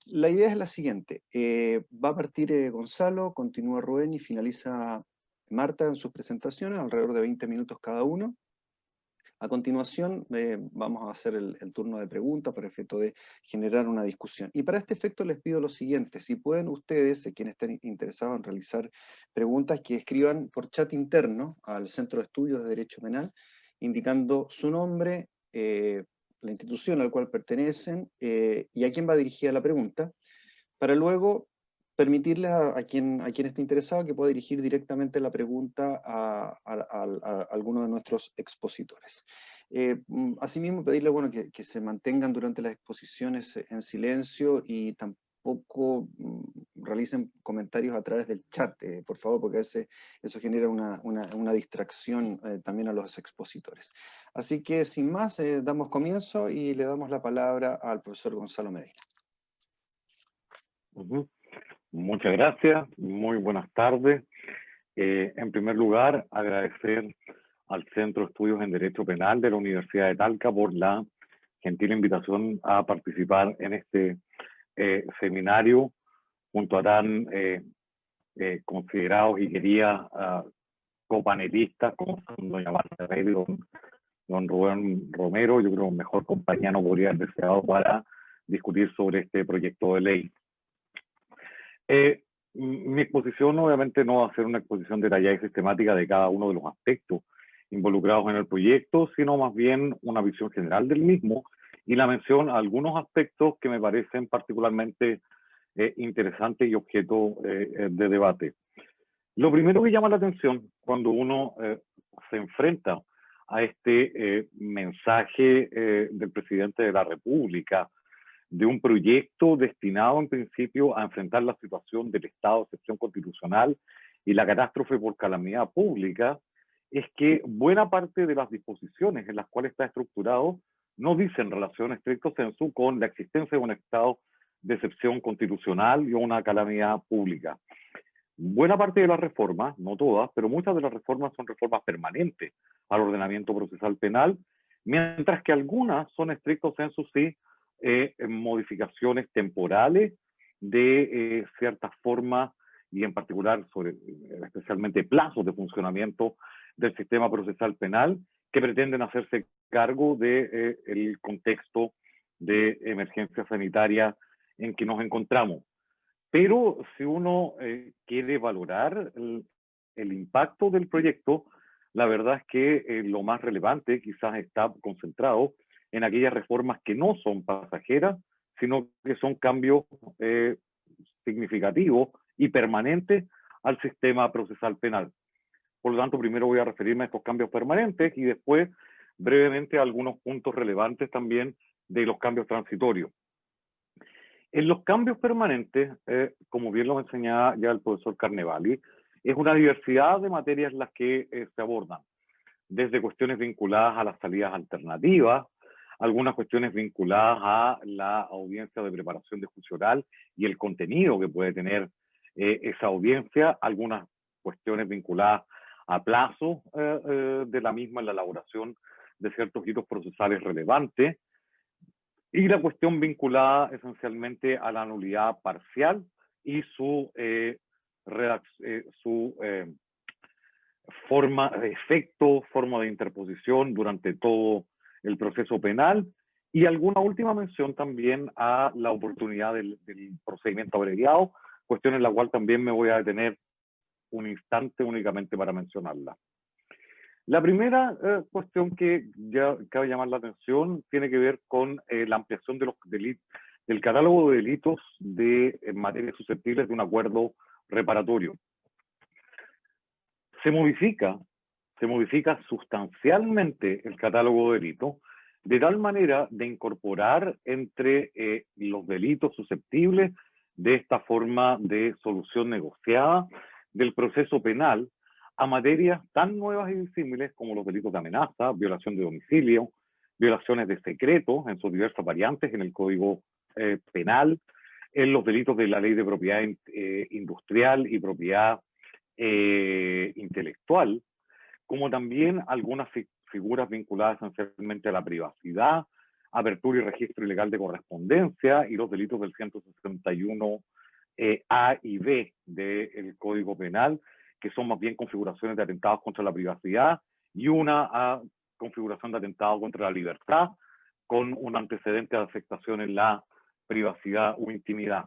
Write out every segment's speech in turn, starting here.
La idea es la siguiente. Va a partir Gonzalo, continúa Rubén y finaliza Marta en sus presentaciones, alrededor de 20 minutos cada uno. A continuación, vamos a hacer el turno de preguntas para efecto de generar una discusión. Y para este efecto les pido lo siguiente: si pueden ustedes, quienes estén interesados en realizar preguntas, que escriban por chat interno al Centro de Estudios de Derecho Penal, indicando su nombre, la institución a la cual pertenecen y a quién va dirigida la pregunta, para luego permitirle a quien esté interesado que pueda dirigir directamente la pregunta a alguno de nuestros expositores. Asimismo, pedirle bueno, que se mantengan durante las exposiciones en silencio y tampoco realicen comentarios a través del chat, por favor, porque a veces eso genera una distracción también a los expositores. Así que, sin más, damos comienzo y le damos la palabra al profesor Gonzalo Medina. Muchas gracias, muy buenas tardes. En primer lugar, agradecer al Centro de Estudios en Derecho Penal de la Universidad de Talca por la gentil invitación a participar en este seminario junto a tan considerados y queridas copanelistas como son doña Marta Rey y don Rubén Romero. Yo creo que mejor compañía no podría haber deseado para discutir sobre este proyecto de ley. Mi exposición obviamente no va a ser una exposición detallada y sistemática de cada uno de los aspectos involucrados en el proyecto, sino más bien una visión general del mismo y la mención a algunos aspectos que me parecen particularmente interesantes y objeto de debate. Lo primero que llama la atención cuando uno se enfrenta a este mensaje del presidente de la República, de un proyecto destinado en principio a enfrentar la situación del estado de excepción constitucional y la catástrofe por calamidad pública, es que buena parte de las disposiciones en las cuales está estructurado no dicen relación estricto sensu con la existencia de un estado de excepción constitucional y una calamidad pública. Buena parte de las reformas, no todas, pero muchas de las reformas son reformas permanentes al ordenamiento procesal penal, mientras que algunas son estricto sensu sí modificaciones temporales de ciertas formas y en particular sobre especialmente plazos de funcionamiento del sistema procesal penal que pretenden hacerse cargo de el contexto de emergencia sanitaria en que nos encontramos. Pero si uno quiere valorar el impacto del proyecto, la verdad es que lo más relevante quizás está concentrado en aquellas reformas que no son pasajeras, sino que son cambios significativos y permanentes al sistema procesal penal. Por lo tanto, primero voy a referirme a estos cambios permanentes y después brevemente a algunos puntos relevantes también de los cambios transitorios. En los cambios permanentes, como bien lo enseñaba ya el profesor Carnevali, es una diversidad de materias las que se abordan, desde cuestiones vinculadas a las salidas alternativas, algunas cuestiones vinculadas a la audiencia de preparación de juicio oral y el contenido que puede tener esa audiencia, algunas cuestiones vinculadas a plazos de la misma en la elaboración de ciertos hitos procesales relevantes, y la cuestión vinculada esencialmente a la nulidad parcial y su forma de efecto, forma de interposición durante todo el proceso penal, y alguna última mención también a la oportunidad del procedimiento abreviado, cuestión en la cual también me voy a detener un instante únicamente para mencionarla. La primera cuestión que ya cabe llamar la atención tiene que ver con la ampliación de los del catálogo de delitos en materia susceptibles de un acuerdo reparatorio. Se modifica sustancialmente el catálogo de delitos de tal manera de incorporar entre los delitos susceptibles de esta forma de solución negociada del proceso penal a materias tan nuevas y disímiles como los delitos de amenaza, violación de domicilio, violaciones de secreto en sus diversas variantes en el Código Penal, en los delitos de la Ley de Propiedad Industrial y Propiedad Intelectual, como también algunas figuras vinculadas esencialmente a la privacidad, apertura y registro ilegal de correspondencia y los delitos del 161 A y B del Código Penal, que son más bien configuraciones de atentados contra la privacidad, y una configuración de atentado contra la libertad, con un antecedente de afectación en la privacidad o intimidad.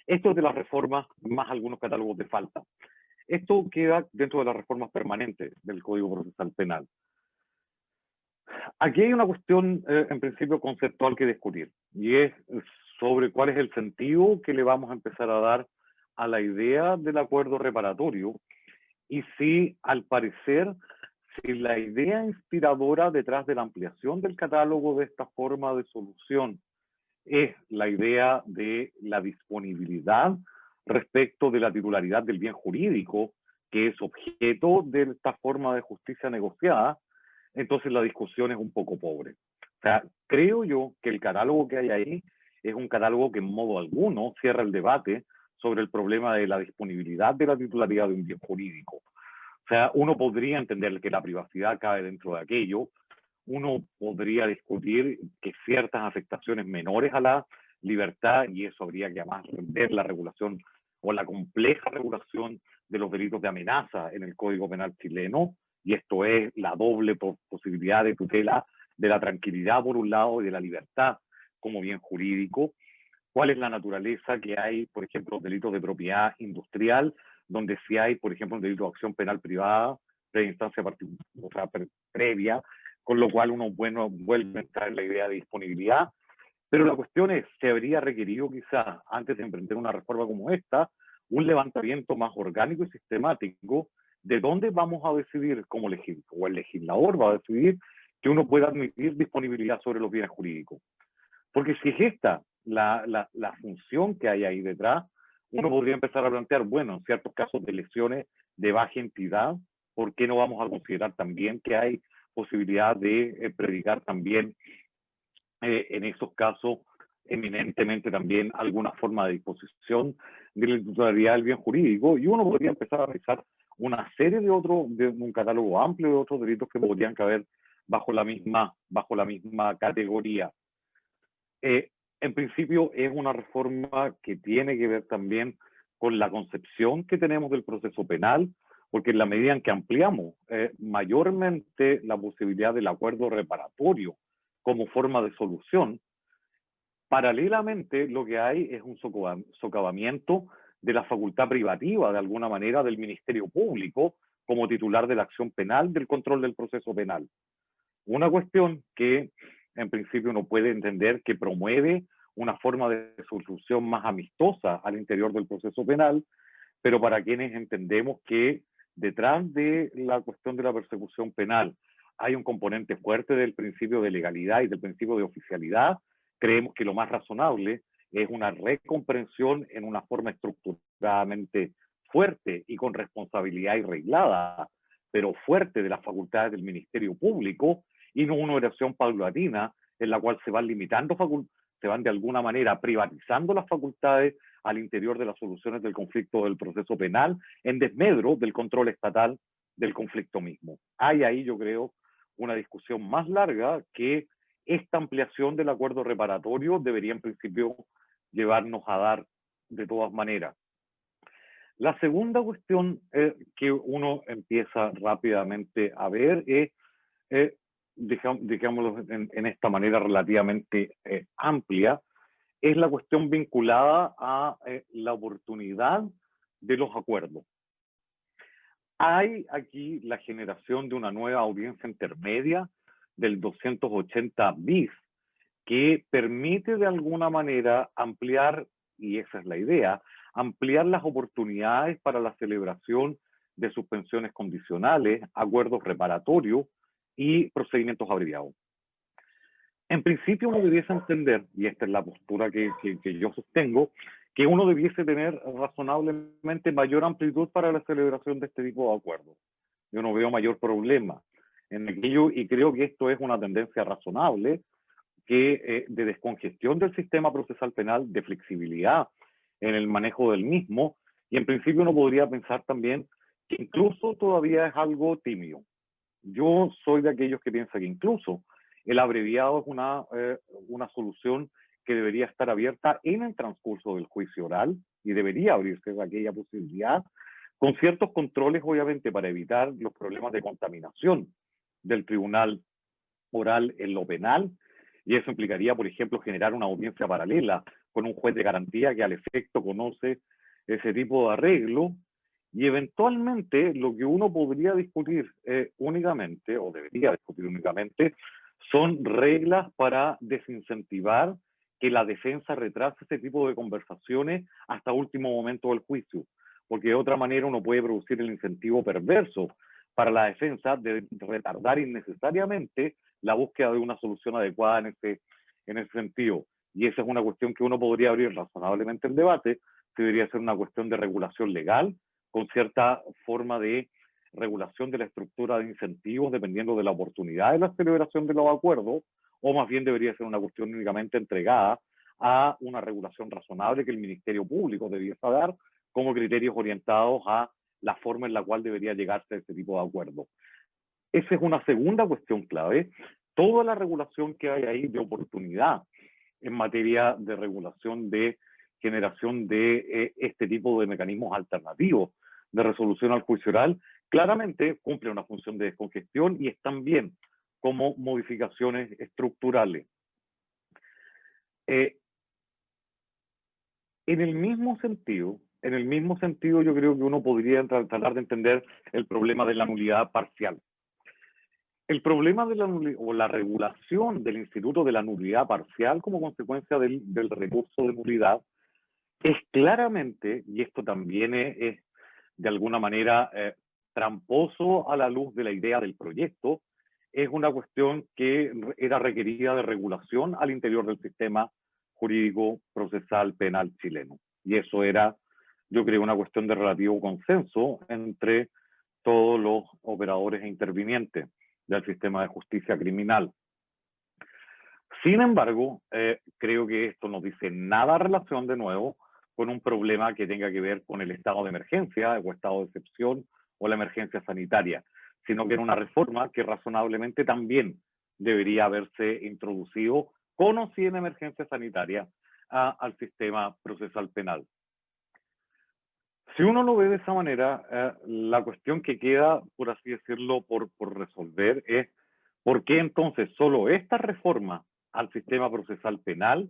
Esto es de las reformas, más algunos catálogos de falta. Esto queda dentro de las reformas permanentes del Código Procesal Penal. Aquí hay una cuestión, en principio, conceptual que discutir, y es sobre cuál es el sentido que le vamos a empezar a dar a la idea del acuerdo reparatorio, y si, al parecer, si la idea inspiradora detrás de la ampliación del catálogo de esta forma de solución es la idea de la disponibilidad respecto de la titularidad del bien jurídico, que es objeto de esta forma de justicia negociada, entonces la discusión es un poco pobre. O sea, creo yo que el catálogo que hay ahí es un catálogo que en modo alguno cierra el debate sobre el problema de la disponibilidad de la titularidad de un bien jurídico. O sea, uno podría entender que la privacidad cabe dentro de aquello, uno podría discutir que ciertas afectaciones menores a la libertad, y eso habría que además ver la regulación o la compleja regulación de los delitos de amenaza en el Código Penal chileno, y esto es la doble posibilidad de tutela de la tranquilidad por un lado y de la libertad como bien jurídico. ¿Cuál es la naturaleza que hay, por ejemplo, los delitos de propiedad industrial, donde sí hay, por ejemplo, un delito de acción penal privada de instancia previa, con lo cual uno vuelve a entrar en la idea de disponibilidad? Pero la cuestión es, ¿se habría requerido quizás, antes de emprender una reforma como esta, un levantamiento más orgánico y sistemático de dónde vamos a decidir como legislador, o el legislador va a decidir que uno pueda admitir disponibilidad sobre los bienes jurídicos? Porque si es esta la función que hay ahí detrás, uno podría empezar a plantear, bueno, en ciertos casos de lesiones de baja entidad, ¿por qué no vamos a considerar también que hay posibilidad de predicar también en esos casos eminentemente también alguna forma de disposición de la titularidad del bien jurídico? Y uno podría empezar a realizar una serie de un catálogo amplio de otros delitos que podrían caber bajo la misma categoría. En principio es una reforma que tiene que ver también con la concepción que tenemos del proceso penal, porque en la medida en que ampliamos mayormente la posibilidad del acuerdo reparatorio como forma de solución, paralelamente lo que hay es un socavamiento de la facultad privativa, de alguna manera, del Ministerio Público como titular de la acción penal, del control del proceso penal. Una cuestión que en principio uno puede entender que promueve una forma de solución más amistosa al interior del proceso penal, pero para quienes entendemos que detrás de la cuestión de la persecución penal hay un componente fuerte del principio de legalidad y del principio de oficialidad, creemos que lo más razonable es una recomprensión en una forma estructuradamente fuerte y con responsabilidad irreglada, pero fuerte, de las facultades del Ministerio Público, y no una oración paulatina en la cual se van limitando, se van de alguna manera privatizando las facultades al interior de las soluciones del conflicto del proceso penal, en desmedro del control estatal del conflicto mismo. Hay ahí, yo creo, una discusión más larga que esta ampliación del acuerdo reparatorio debería en principio llevarnos a dar de todas maneras. La segunda cuestión que uno empieza rápidamente a ver es, digámoslo en esta manera relativamente amplia, es la cuestión vinculada a la oportunidad de los acuerdos. Hay aquí la generación de una nueva audiencia intermedia del 280 bis que permite de alguna manera ampliar, y esa es la idea, ampliar las oportunidades para la celebración de suspensiones condicionales, acuerdos reparatorios y procedimientos abreviados. En principio uno debiese entender, y esta es la postura que yo sostengo, que uno debiese tener razonablemente mayor amplitud para la celebración de este tipo de acuerdos. Yo no veo mayor problema en aquello, y creo que esto es una tendencia razonable de descongestión del sistema procesal penal, de flexibilidad en el manejo del mismo, y en principio uno podría pensar también que incluso todavía es algo tímido. Yo soy de aquellos que piensan que incluso el abreviado es una solución que debería estar abierta en el transcurso del juicio oral y debería abrirse aquella posibilidad, con ciertos controles, obviamente, para evitar los problemas de contaminación del tribunal oral en lo penal, y eso implicaría, por ejemplo, generar una audiencia paralela con un juez de garantía que al efecto conoce ese tipo de arreglo, y eventualmente lo que uno podría discutir únicamente, o debería discutir únicamente, son reglas para desincentivar que la defensa retrase ese tipo de conversaciones hasta último momento del juicio, porque de otra manera uno puede producir el incentivo perverso para la defensa de retardar innecesariamente la búsqueda de una solución adecuada en ese sentido. Y esa es una cuestión que uno podría abrir razonablemente el debate, que debería ser una cuestión de regulación legal, con cierta forma de regulación de la estructura de incentivos dependiendo de la oportunidad de la celebración de los acuerdos, o más bien debería ser una cuestión únicamente entregada a una regulación razonable que el Ministerio Público debiese dar como criterios orientados a la forma en la cual debería llegarse a este tipo de acuerdo. Esa es una segunda cuestión clave. Toda la regulación que hay ahí de oportunidad en materia de regulación de generación de este tipo de mecanismos alternativos de resolución al juicio oral, claramente cumple una función de descongestión y están bien como modificaciones estructurales. En el mismo sentido, yo creo que uno podría tratar de entender el problema de la nulidad parcial. El problema de la regulación del instituto de la nulidad parcial como consecuencia del recurso de nulidad es claramente, y esto también es de alguna manera tramposo a la luz de la idea del proyecto, es una cuestión que era requerida de regulación al interior del sistema jurídico procesal penal chileno. Y eso era, yo creo, una cuestión de relativo consenso entre todos los operadores e intervinientes del sistema de justicia criminal. Sin embargo, creo que esto no dice nada en relación, de nuevo, con un problema que tenga que ver con el estado de emergencia o estado de excepción o la emergencia sanitaria, sino que era una reforma que razonablemente también debería haberse introducido con o sin emergencia sanitaria al sistema procesal penal. Si uno lo ve de esa manera, la cuestión que queda, por así decirlo, por resolver es ¿por qué entonces solo esta reforma al sistema procesal penal,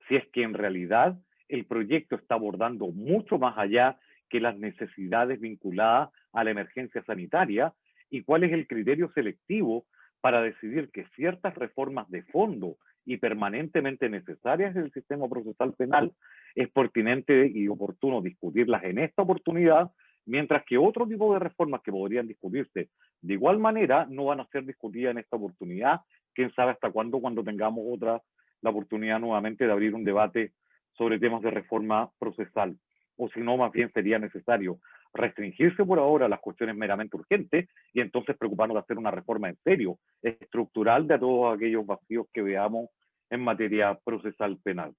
si es que en realidad el proyecto está abordando mucho más allá que las necesidades vinculadas a la emergencia sanitaria, y cuál es el criterio selectivo para decidir que ciertas reformas de fondo y permanentemente necesarias del sistema procesal penal es pertinente y oportuno discutirlas en esta oportunidad, mientras que otro tipo de reformas que podrían discutirse de igual manera no van a ser discutidas en esta oportunidad, quién sabe hasta cuándo, cuando tengamos la oportunidad nuevamente de abrir un debate sobre temas de reforma procesal, o si no, más bien sería necesario restringirse por ahora a las cuestiones meramente urgentes y entonces preocuparnos de hacer una reforma en serio, estructural, de todos aquellos vacíos que veamos en materia procesal penal.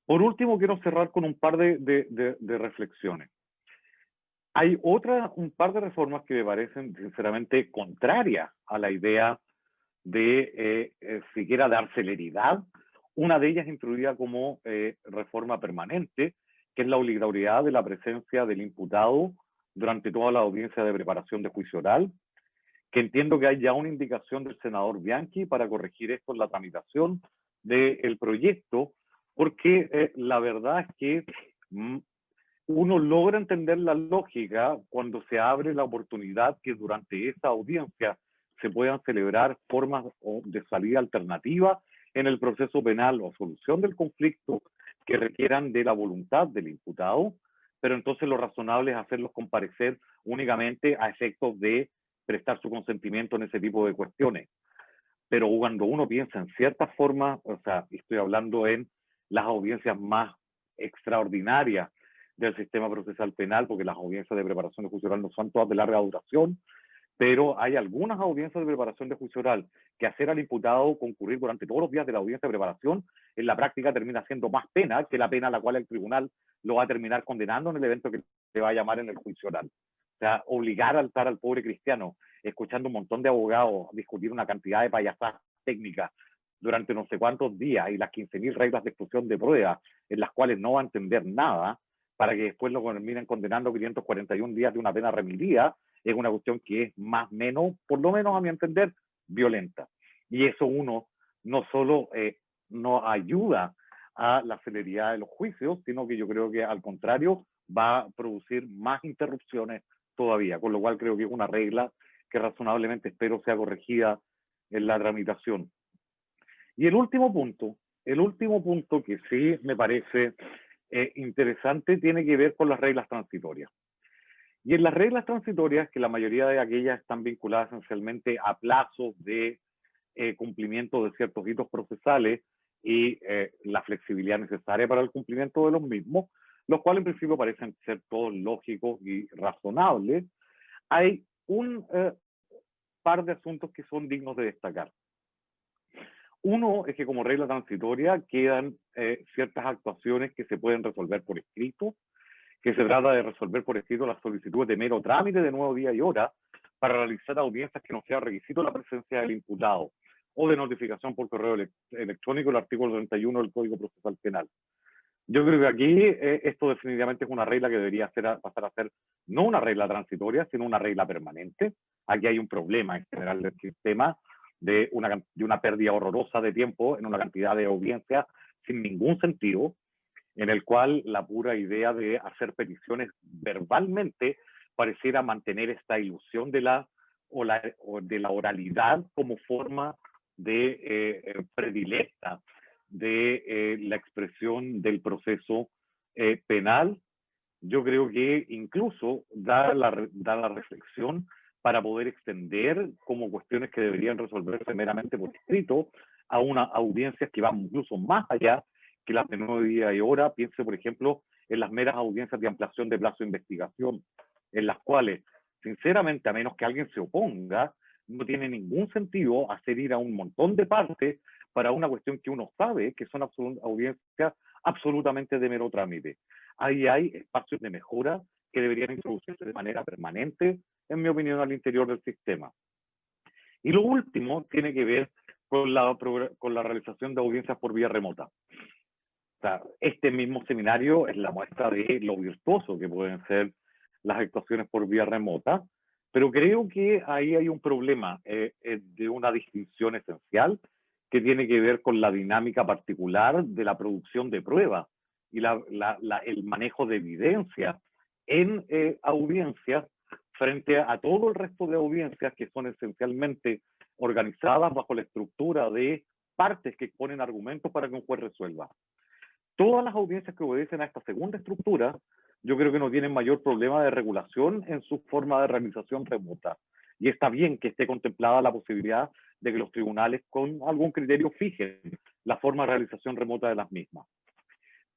Por último, quiero cerrar con un par de reflexiones. Hay un par de reformas que me parecen sinceramente contrarias a la idea de siquiera dar celeridad. Una de ellas introducida como reforma permanente, que es la obligatoriedad de la presencia del imputado durante toda la audiencia de preparación de juicio oral, que entiendo que hay ya una indicación del senador Bianchi para corregir esto en la tramitación del proyecto, porque la verdad es que uno logra entender la lógica cuando se abre la oportunidad que durante esa audiencia se puedan celebrar formas de salida alternativa en el proceso penal o solución del conflicto que requieran de la voluntad del imputado, pero entonces lo razonable es hacerlos comparecer únicamente a efectos de prestar su consentimiento en ese tipo de cuestiones. Pero cuando uno piensa en ciertas formas, o sea, estoy hablando en las audiencias más extraordinarias del sistema procesal penal, porque las audiencias de preparación de juicio oral no son todas de larga duración, pero hay algunas audiencias de preparación de juicio oral que hacer al imputado concurrir durante todos los días de la audiencia de preparación, en la práctica termina siendo más pena que la pena a la cual el tribunal lo va a terminar condenando en el evento que se va a llamar en el juicio oral. O sea, obligar a estar al pobre cristiano escuchando un montón de abogados discutir una cantidad de payasadas técnicas durante no sé cuántos días y las 15.000 reglas de exclusión de pruebas en las cuales no va a entender nada, para que después lo terminen condenando 541 días de una pena remitida, es una cuestión que es más o menos, por lo menos a mi entender, violenta. Y eso uno no solo no ayuda a la celeridad de los juicios, sino que yo creo que al contrario va a producir más interrupciones todavía, con lo cual creo que es una regla que razonablemente espero sea corregida en la tramitación. Y el último punto que sí me parece interesante tiene que ver con las reglas transitorias. Y en las reglas transitorias, que la mayoría de aquellas están vinculadas esencialmente a plazos de cumplimiento de ciertos hitos procesales y la flexibilidad necesaria para el cumplimiento de los mismos, los cuales en principio parecen ser todos lógicos y razonables, hay un par de asuntos que son dignos de destacar. Uno es que como regla transitoria quedan ciertas actuaciones que se pueden resolver por escrito, que se trata de resolver por escrito las solicitudes de mero trámite de nuevo día y hora para realizar audiencias que no sea requisito la presencia del imputado o de notificación por correo electrónico, el artículo 31 del Código Procesal Penal. Yo creo que aquí esto definitivamente es una regla que debería pasar a ser no una regla transitoria, sino una regla permanente. Aquí hay un problema en general del sistema de una pérdida horrorosa de tiempo en una cantidad de audiencias sin ningún sentido, en el cual la pura idea de hacer peticiones verbalmente pareciera mantener esta ilusión de la oralidad como forma de predilecta de la expresión del proceso penal. Yo creo que incluso da la reflexión para poder extender como cuestiones que deberían resolverse meramente por escrito a unas audiencias que van incluso más allá que las de 9 días y hora. Piense, por ejemplo, en las meras audiencias de ampliación de plazo de investigación, en las cuales, sinceramente, a menos que alguien se oponga, no tiene ningún sentido hacer ir a un montón de partes para una cuestión que uno sabe que son audiencias absolutamente de mero trámite. Ahí hay espacios de mejora que deberían introducirse de manera permanente, en mi opinión, al interior del sistema. Y lo último tiene que ver con la realización de audiencias por vía remota. O sea, este mismo seminario es la muestra de lo virtuoso que pueden ser las actuaciones por vía remota, pero creo que ahí hay un problema de una distinción esencial que tiene que ver con la dinámica particular de la producción de pruebas y el manejo de evidencia en audiencias frente a todo el resto de audiencias que son esencialmente organizadas bajo la estructura de partes que exponen argumentos para que un juez resuelva. Todas las audiencias que obedecen a esta segunda estructura, yo creo que no tienen mayor problema de regulación en su forma de realización remota. Y está bien que esté contemplada la posibilidad de que los tribunales con algún criterio fijen la forma de realización remota de las mismas.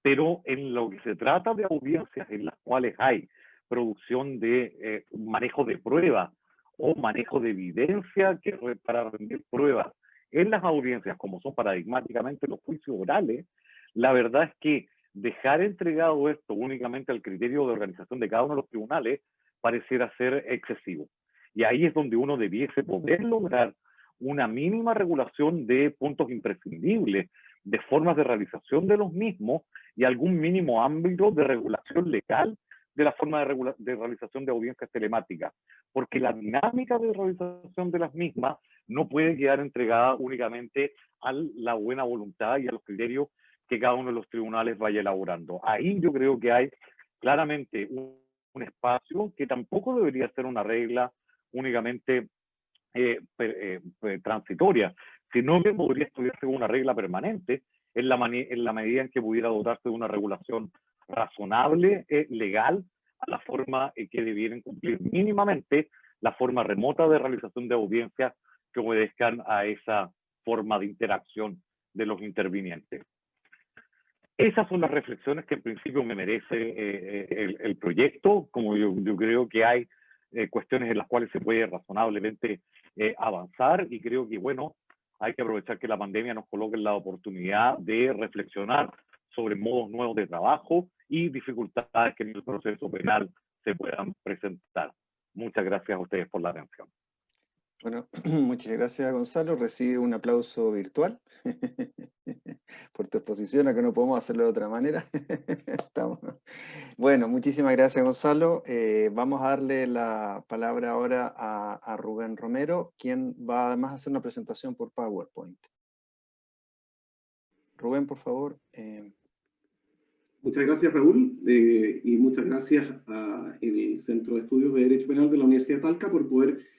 Pero en lo que se trata de audiencias en las cuales hay producción de manejo de pruebas o manejo de evidencia para rendir pruebas en las audiencias, como son paradigmáticamente los juicios orales, la verdad es que dejar entregado esto únicamente al criterio de organización de cada uno de los tribunales pareciera ser excesivo. Y ahí es donde uno debiese poder lograr una mínima regulación de puntos imprescindibles, de formas de realización de los mismos y algún mínimo ámbito de regulación legal de la forma de realización de audiencias telemáticas, porque la dinámica de realización de las mismas no puede quedar entregada únicamente a la buena voluntad y a los criterios que cada uno de los tribunales vaya elaborando. Ahí yo creo que hay claramente un espacio que tampoco debería ser una regla únicamente transitoria, sino que podría estudiarse como una regla permanente en la medida en que pudiera dotarse de una regulación razonable, legal, a la forma que debieran cumplir mínimamente la forma remota de realización de audiencias que obedezcan a esa forma de interacción de los intervinientes. Esas son las reflexiones que en principio me merece el proyecto, como yo creo que hay cuestiones en las cuales se puede razonablemente avanzar, y creo que, bueno, hay que aprovechar que la pandemia nos coloque en la oportunidad de reflexionar sobre modos nuevos de trabajo y dificultades que en el proceso penal se puedan presentar. Muchas gracias a ustedes por la atención. Bueno, muchas gracias, Gonzalo. Recibe un aplauso virtual por tu exposición, a que no podemos hacerlo de otra manera. Estamos. Bueno, muchísimas gracias, Gonzalo. Vamos a darle la palabra ahora a Rubén Romero, quien va además a hacer una presentación por PowerPoint. Rubén, por favor. Muchas gracias, Raúl, y muchas gracias al Centro de Estudios de Derecho Penal de la Universidad de Talca por poder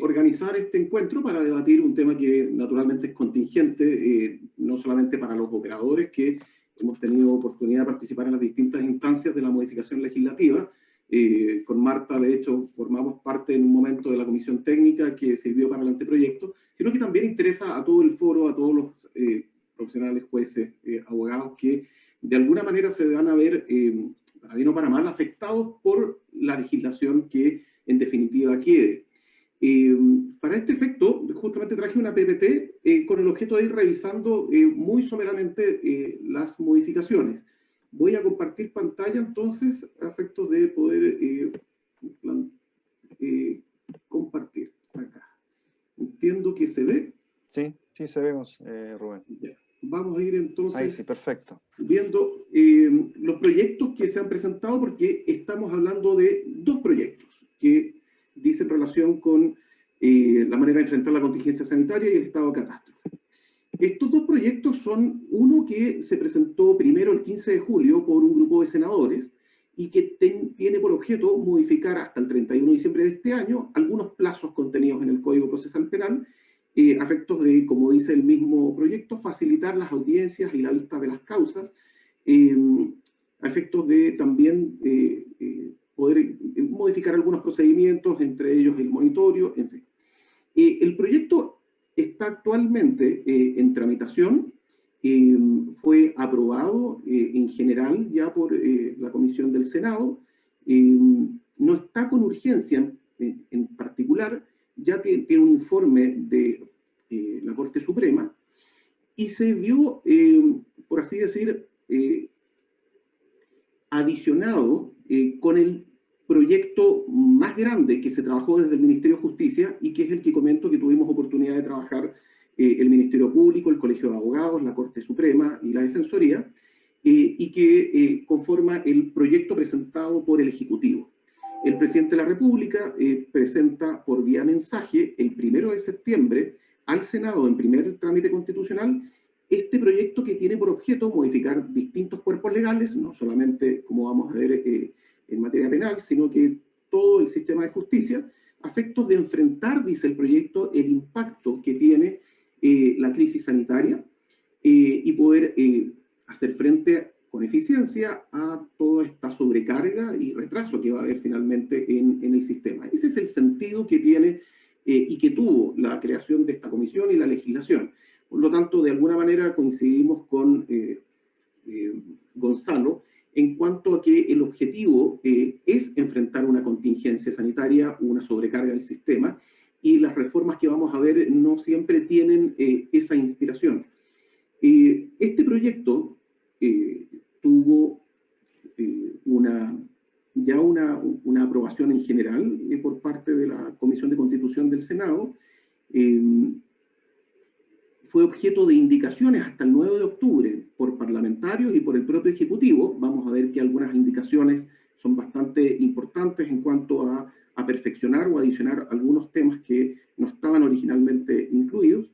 organizar este encuentro para debatir un tema que naturalmente es contingente, no solamente para los operadores que hemos tenido oportunidad de participar en las distintas instancias de la modificación legislativa. Con Marta, de hecho, formamos parte en un momento de la comisión técnica que sirvió para el anteproyecto, sino que también interesa a todo el foro, a todos los profesionales, jueces, abogados que de alguna manera se van a ver, para bien o para mal, afectados por la legislación que en definitiva quede. Para este efecto, justamente traje una PPT con el objeto de ir revisando muy someramente las modificaciones. Voy a compartir pantalla entonces a efectos de poder compartir acá. Entiendo que se ve. Sí, sí se ve, Rubén. Ya. Vamos a ir entonces ahí sí, perfecto, viendo los proyectos que se han presentado, porque estamos hablando de dos proyectos que dicen relación con la manera de enfrentar la contingencia sanitaria y el estado de catástrofe. Estos dos proyectos son uno que se presentó primero el 15 de julio por un grupo de senadores y que tiene por objeto modificar hasta el 31 de diciembre de este año algunos plazos contenidos en el Código Procesal Penal, a efectos de, como dice el mismo proyecto, facilitar las audiencias y la vista de las causas, a efectos de también poder modificar algunos procedimientos, entre ellos el monitorio, en fin. El proyecto está actualmente en tramitación, fue aprobado en general ya por la Comisión del Senado, no está con urgencia en particular, ya tiene un informe de la Corte Suprema, y se vio, por así decir, adicionado con el proyecto más grande que se trabajó desde el Ministerio de Justicia, y que es el que comento que tuvimos oportunidad de trabajar el Ministerio Público, el Colegio de Abogados, la Corte Suprema y la Defensoría, y que conforma el proyecto presentado por el Ejecutivo. El presidente de la República presenta por vía mensaje el 1 de septiembre al Senado en primer trámite constitucional este proyecto que tiene por objeto modificar distintos cuerpos legales, no solamente, como vamos a ver, en materia penal, sino que todo el sistema de justicia, a efectos de enfrentar, dice el proyecto, el impacto que tiene la crisis sanitaria y poder hacer frente con eficiencia a toda esta sobrecarga y retraso que va a haber finalmente en el sistema. Ese es el sentido que tiene y que tuvo la creación de esta comisión y la legislación. Por lo tanto, de alguna manera coincidimos con Gonzalo en cuanto a que el objetivo es enfrentar una contingencia sanitaria, una sobrecarga del sistema, y las reformas que vamos a ver no siempre tienen esa inspiración. Este proyecto tuvo una aprobación en general por parte de la Comisión de Constitución del Senado. Fue objeto de indicaciones hasta el 9 de octubre por parlamentarios y por el propio Ejecutivo. Vamos a ver que algunas indicaciones son bastante importantes en cuanto a perfeccionar o adicionar algunos temas que no estaban originalmente incluidos.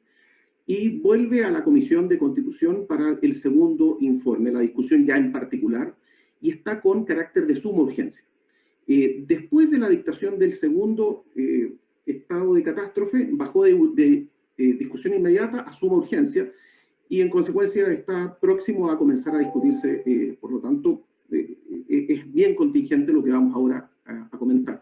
Y vuelve a la Comisión de Constitución para el segundo informe, la discusión ya en particular, y está con carácter de suma urgencia. Después de la dictación del segundo estado de catástrofe, bajó de discusión inmediata a suma urgencia, y en consecuencia está próximo a comenzar a discutirse, por lo tanto, es bien contingente lo que vamos ahora a comentar.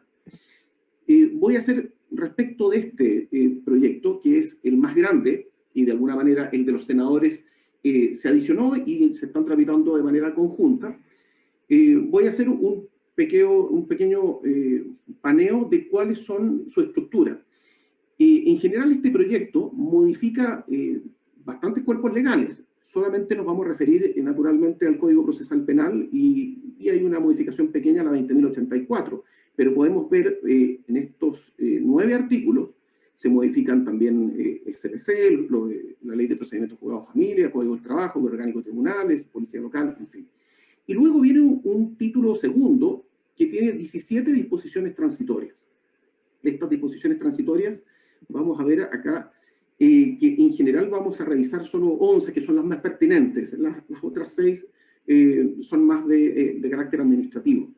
Voy a hacer respecto de este proyecto, que es el más grande, y de alguna manera el de los senadores se adicionó y se están tramitando de manera conjunta. Voy a hacer un pequeño paneo de cuáles son su estructura. En general, este proyecto modifica bastantes cuerpos legales. Solamente nos vamos a referir naturalmente al Código Procesal Penal y hay una modificación pequeña a la 20.084. Pero podemos ver en estos 9 artículos se modifican también el CPC, la Ley de Procedimientos Juzgados de Familia, Código del Trabajo, Código Orgánico de Tribunales, Policía Local, en fin. Y luego viene un título segundo que tiene 17 disposiciones transitorias. Estas disposiciones transitorias, vamos a ver acá, que en general vamos a revisar solo 11, que son las más pertinentes. Las otras 6 son más de carácter administrativo.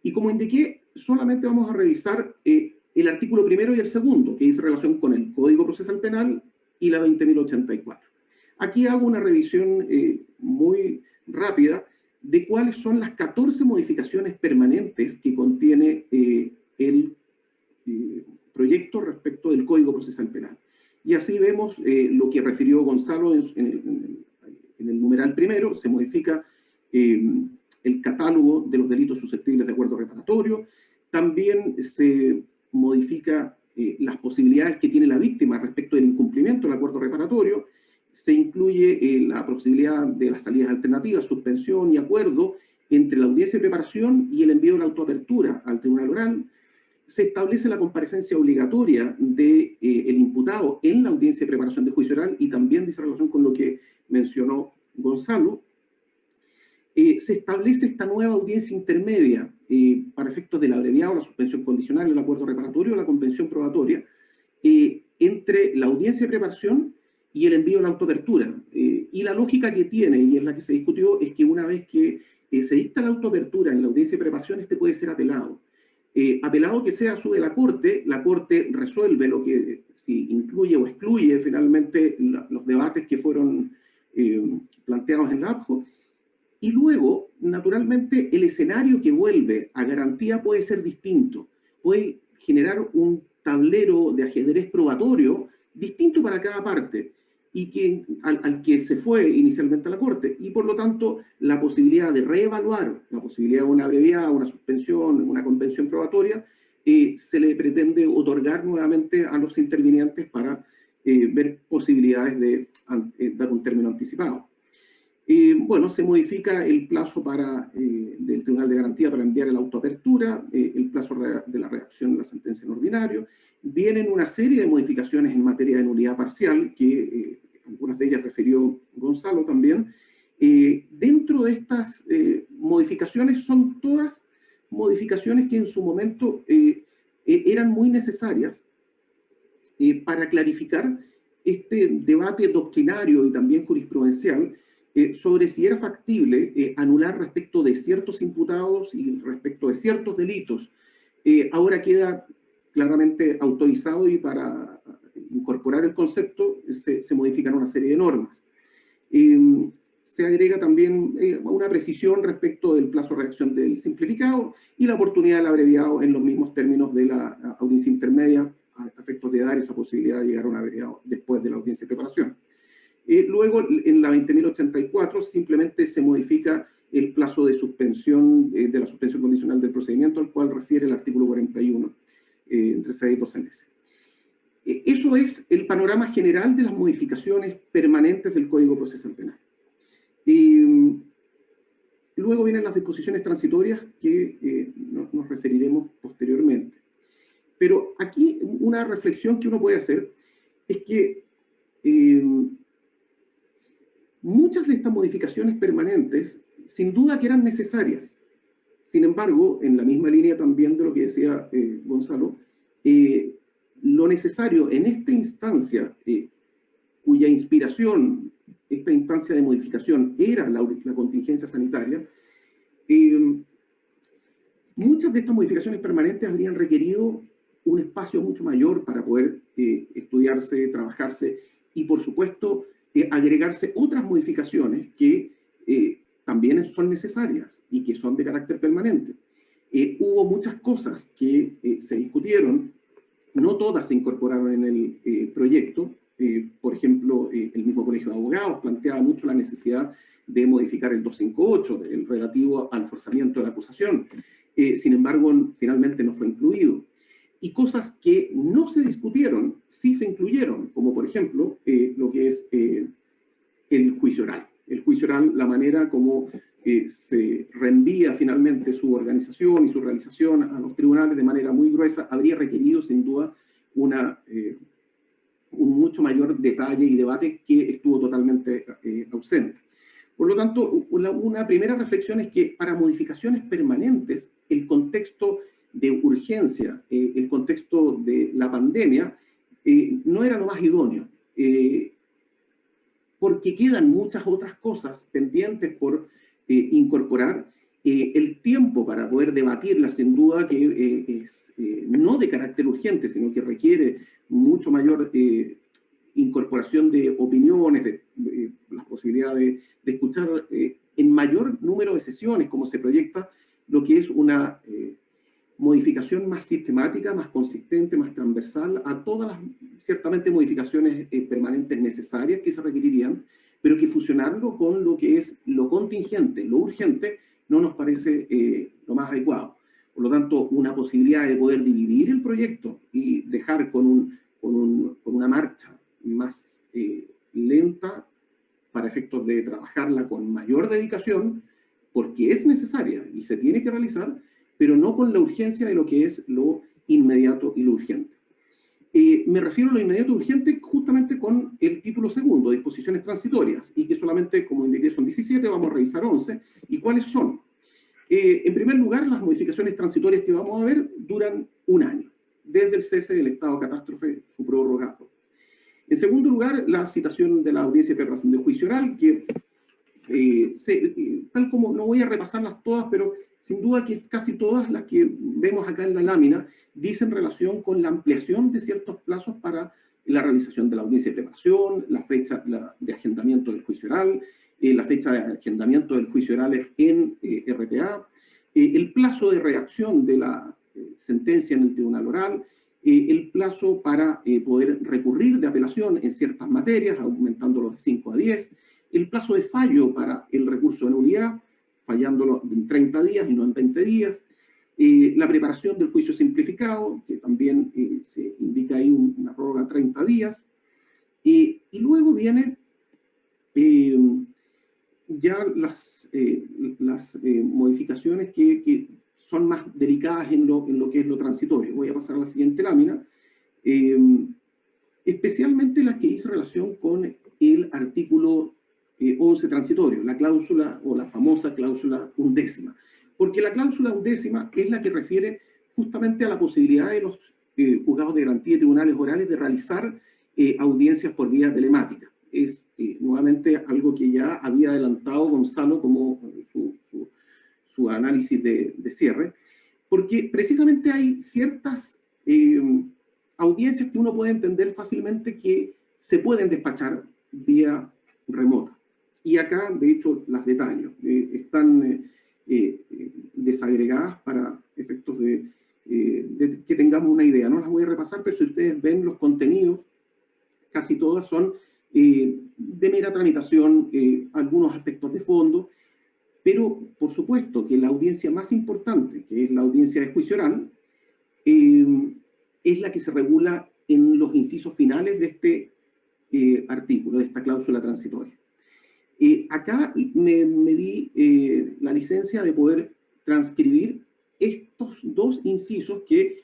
Y como indiqué, solamente vamos a revisar el artículo primero y el segundo, que dice relación con el Código Procesal Penal y la 20.084. Aquí hago una revisión muy rápida de cuáles son las 14 modificaciones permanentes que contiene el proyecto respecto del Código Procesal Penal. Y así vemos lo que refirió Gonzalo en el numeral primero. Se modifica el catálogo de los delitos susceptibles de acuerdo reparatorio. También se modifica las posibilidades que tiene la víctima respecto del incumplimiento del acuerdo reparatorio. Se incluye la posibilidad de las salidas alternativas, suspensión y acuerdo entre la audiencia de preparación y el envío de la autoapertura al tribunal oral. Se establece la comparecencia obligatoria del imputado en la audiencia de preparación de juicio oral, y también dice relación con lo que mencionó Gonzalo. Se establece esta nueva audiencia intermedia para efectos del abreviado, la suspensión condicional, el acuerdo reparatorio o la convención probatoria, entre la audiencia de preparación y el envío de la autoapertura. Y la lógica que tiene, y es la que se discutió, es que una vez que se dicta la autoapertura en la audiencia de preparación, este puede ser apelado. Apelado que sea sube la Corte resuelve lo que, si incluye o excluye finalmente los debates que fueron planteados en la APJO. Y luego, naturalmente, el escenario que vuelve a garantía puede ser distinto. Puede generar un tablero de ajedrez probatorio distinto para cada parte, y al que se fue inicialmente a la Corte. Y por lo tanto, la posibilidad de reevaluar, la posibilidad de una abreviada, una suspensión, una convención probatoria, se le pretende otorgar nuevamente a los intervinientes para ver posibilidades de dar un término anticipado. Bueno, se modifica el plazo del Tribunal de Garantía para enviar la autoapertura, el plazo de la redacción de la sentencia en ordinario. Vienen una serie de modificaciones en materia de nulidad parcial, que algunas de ellas refirió Gonzalo también. Dentro de estas modificaciones son todas modificaciones que en su momento eran muy necesarias para clarificar este debate doctrinario y también jurisprudencial sobre si era factible anular respecto de ciertos imputados y respecto de ciertos delitos. Ahora queda claramente autorizado, y para incorporar el concepto se modifican una serie de normas. Se agrega también una precisión respecto del plazo de reacción del simplificado y la oportunidad del abreviado en los mismos términos de la audiencia intermedia, a efectos de dar esa posibilidad de llegar a un abreviado después de la audiencia de preparación. Luego, en la 20.084, simplemente se modifica el plazo de suspensión, de la suspensión condicional del procedimiento, al cual refiere el artículo 41, entre 6 y 12 meses. Eso es el panorama general de las modificaciones permanentes del Código Procesal Penal. Luego vienen las disposiciones transitorias que nos referiremos posteriormente. Pero aquí una reflexión que uno puede hacer es que muchas de estas modificaciones permanentes, sin duda que eran necesarias. Sin embargo, en la misma línea también de lo que decía Gonzalo, lo necesario en esta instancia, cuya inspiración, esta instancia de modificación, era la contingencia sanitaria, muchas de estas modificaciones permanentes habrían requerido un espacio mucho mayor para poder estudiarse, trabajarse, y por supuesto agregarse otras modificaciones que también son necesarias y que son de carácter permanente. Hubo muchas cosas que se discutieron, no todas se incorporaron en el proyecto. Por ejemplo, el mismo Colegio de Abogados planteaba mucho la necesidad de modificar el 258, el relativo al forzamiento de la acusación. Sin embargo, finalmente no fue incluido. Y cosas que no se discutieron, sí se incluyeron, como por ejemplo, lo que es el juicio oral. El juicio oral, la manera como se reenvía finalmente su organización y su realización a los tribunales de manera muy gruesa, habría requerido sin duda una un mucho mayor detalle y debate que estuvo totalmente ausente. Por lo tanto, una primera reflexión es que para modificaciones permanentes, el contexto de urgencia, el contexto de la pandemia, no era lo más idóneo, porque quedan muchas otras cosas pendientes por incorporar. El tiempo para poder debatirla, sin duda que es no de carácter urgente, sino que requiere mucho mayor incorporación de opiniones, la posibilidad de escuchar en mayor número de sesiones, como se proyecta, lo que es una modificación más sistemática, más consistente, más transversal a todas las, ciertamente, modificaciones permanentes necesarias que se requerirían, pero que fusionarlo con lo que es lo contingente, lo urgente, no nos parece lo más adecuado. Por lo tanto, una posibilidad de poder dividir el proyecto y dejar con una marcha más lenta para efectos de trabajarla con mayor dedicación, porque es necesaria y se tiene que realizar, pero no con la urgencia de lo que es lo inmediato y lo urgente. Me refiero a lo inmediato y urgente justamente con el título segundo, disposiciones transitorias, y que solamente, como indiqué, son 17, vamos a revisar 11. ¿Y cuáles son? En primer lugar, las modificaciones transitorias que vamos a ver duran un año, desde el cese del estado de catástrofe, su prórroga. En segundo lugar, la citación de la audiencia de preparación de juicio oral, que tal como, no voy a repasarlas todas, pero sin duda que casi todas las que vemos acá en la lámina dicen relación con la ampliación de ciertos plazos para la realización de la audiencia de preparación, la fecha de agendamiento del juicio oral, la fecha de agendamiento del juicio oral en RPA, el plazo de redacción de la sentencia en el tribunal oral, el plazo para poder recurrir de apelación en ciertas materias, aumentándolo de 5 a 10, el plazo de fallo para el recurso de nulidad, fallándolo en 30 días y no en 20 días, la preparación del juicio simplificado, que también se indica ahí una prórroga de 30 días, y luego viene ya las modificaciones que son más delicadas en lo que es lo transitorio. Voy a pasar a la siguiente lámina, especialmente las que hice relación con el artículo 11 transitorio, la cláusula o la famosa cláusula undécima. Porque la cláusula undécima es la que refiere justamente a la posibilidad de los juzgados de garantía y tribunales orales de realizar audiencias por vía telemática. Es nuevamente algo que ya había adelantado Gonzalo como su análisis de cierre, porque precisamente hay ciertas audiencias que uno puede entender fácilmente que se pueden despachar vía remota. Y acá, de hecho, las detallo. Están desagregadas para efectos de que tengamos una idea. No las voy a repasar, pero si ustedes ven los contenidos, casi todas son de mera tramitación, algunos aspectos de fondo, pero por supuesto que la audiencia más importante, que es la audiencia de juicio oral, es la que se regula en los incisos finales de este artículo, de esta cláusula transitoria. Acá me di la licencia de poder transcribir estos dos incisos que,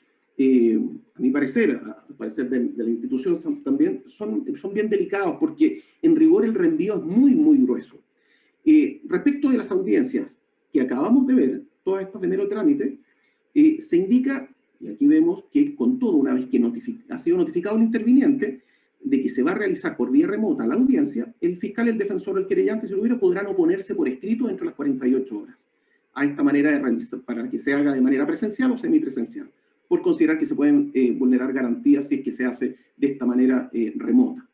a mi parecer, al parecer de la institución también, son bien delicados porque en rigor el reenvío es muy, muy grueso. Respecto de las audiencias que acabamos de ver, todas estas de mero trámite, se indica, y aquí vemos que con todo, una vez que ha sido notificado el interviniente de que se va a realizar por vía remota la audiencia, el fiscal, el defensor o el querellante, si lo hubiera, podrán oponerse por escrito dentro de las 48 horas a esta manera de realizar, para que se haga de manera presencial o semipresencial, por considerar que se pueden vulnerar garantías si es que se hace de esta manera remota.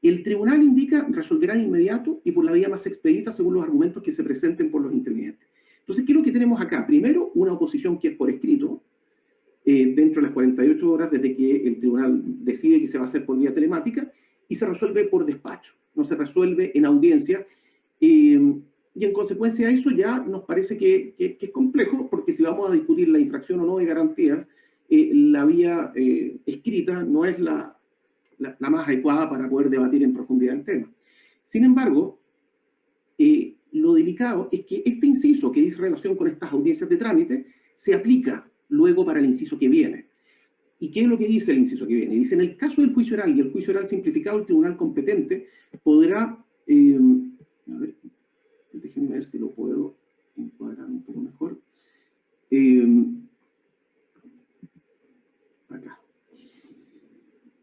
El tribunal indica resolverá de inmediato y por la vía más expedita según los argumentos que se presenten por los intervinientes. Entonces, ¿qué es lo que tenemos acá? Primero, una oposición que es por escrito, dentro de las 48 horas desde que el tribunal decide que se va a hacer por vía telemática, y se resuelve por despacho, no se resuelve en audiencia, y en consecuencia de eso ya nos parece que es complejo, porque si vamos a discutir la infracción o no de garantías, la vía escrita no es la más adecuada para poder debatir en profundidad el tema. Sin embargo, lo delicado es que este inciso que dice relación con estas audiencias de trámite se aplica luego para el inciso que viene. ¿Y qué es lo que dice el inciso que viene? Dice, en el caso del juicio oral y el juicio oral simplificado, el tribunal competente podrá, a ver, déjenme ver si lo puedo encuadrar un poco mejor. Acá.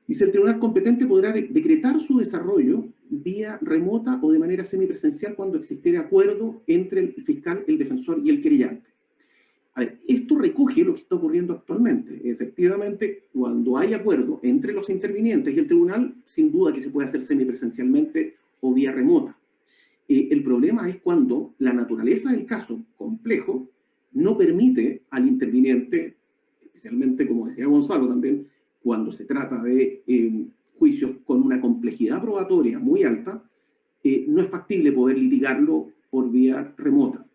Dice, el tribunal competente podrá decretar su desarrollo vía remota o de manera semipresencial cuando existiera acuerdo entre el fiscal, el defensor y el querellante. A ver, esto recoge lo que está ocurriendo actualmente. Efectivamente, cuando hay acuerdo entre los intervinientes y el tribunal, sin duda que se puede hacer semipresencialmente o vía remota. El problema es cuando la naturaleza del caso, complejo, no permite al interviniente, especialmente, como decía Gonzalo también, cuando se trata de juicios con una complejidad probatoria muy alta, no es factible poder litigarlo por vía remota.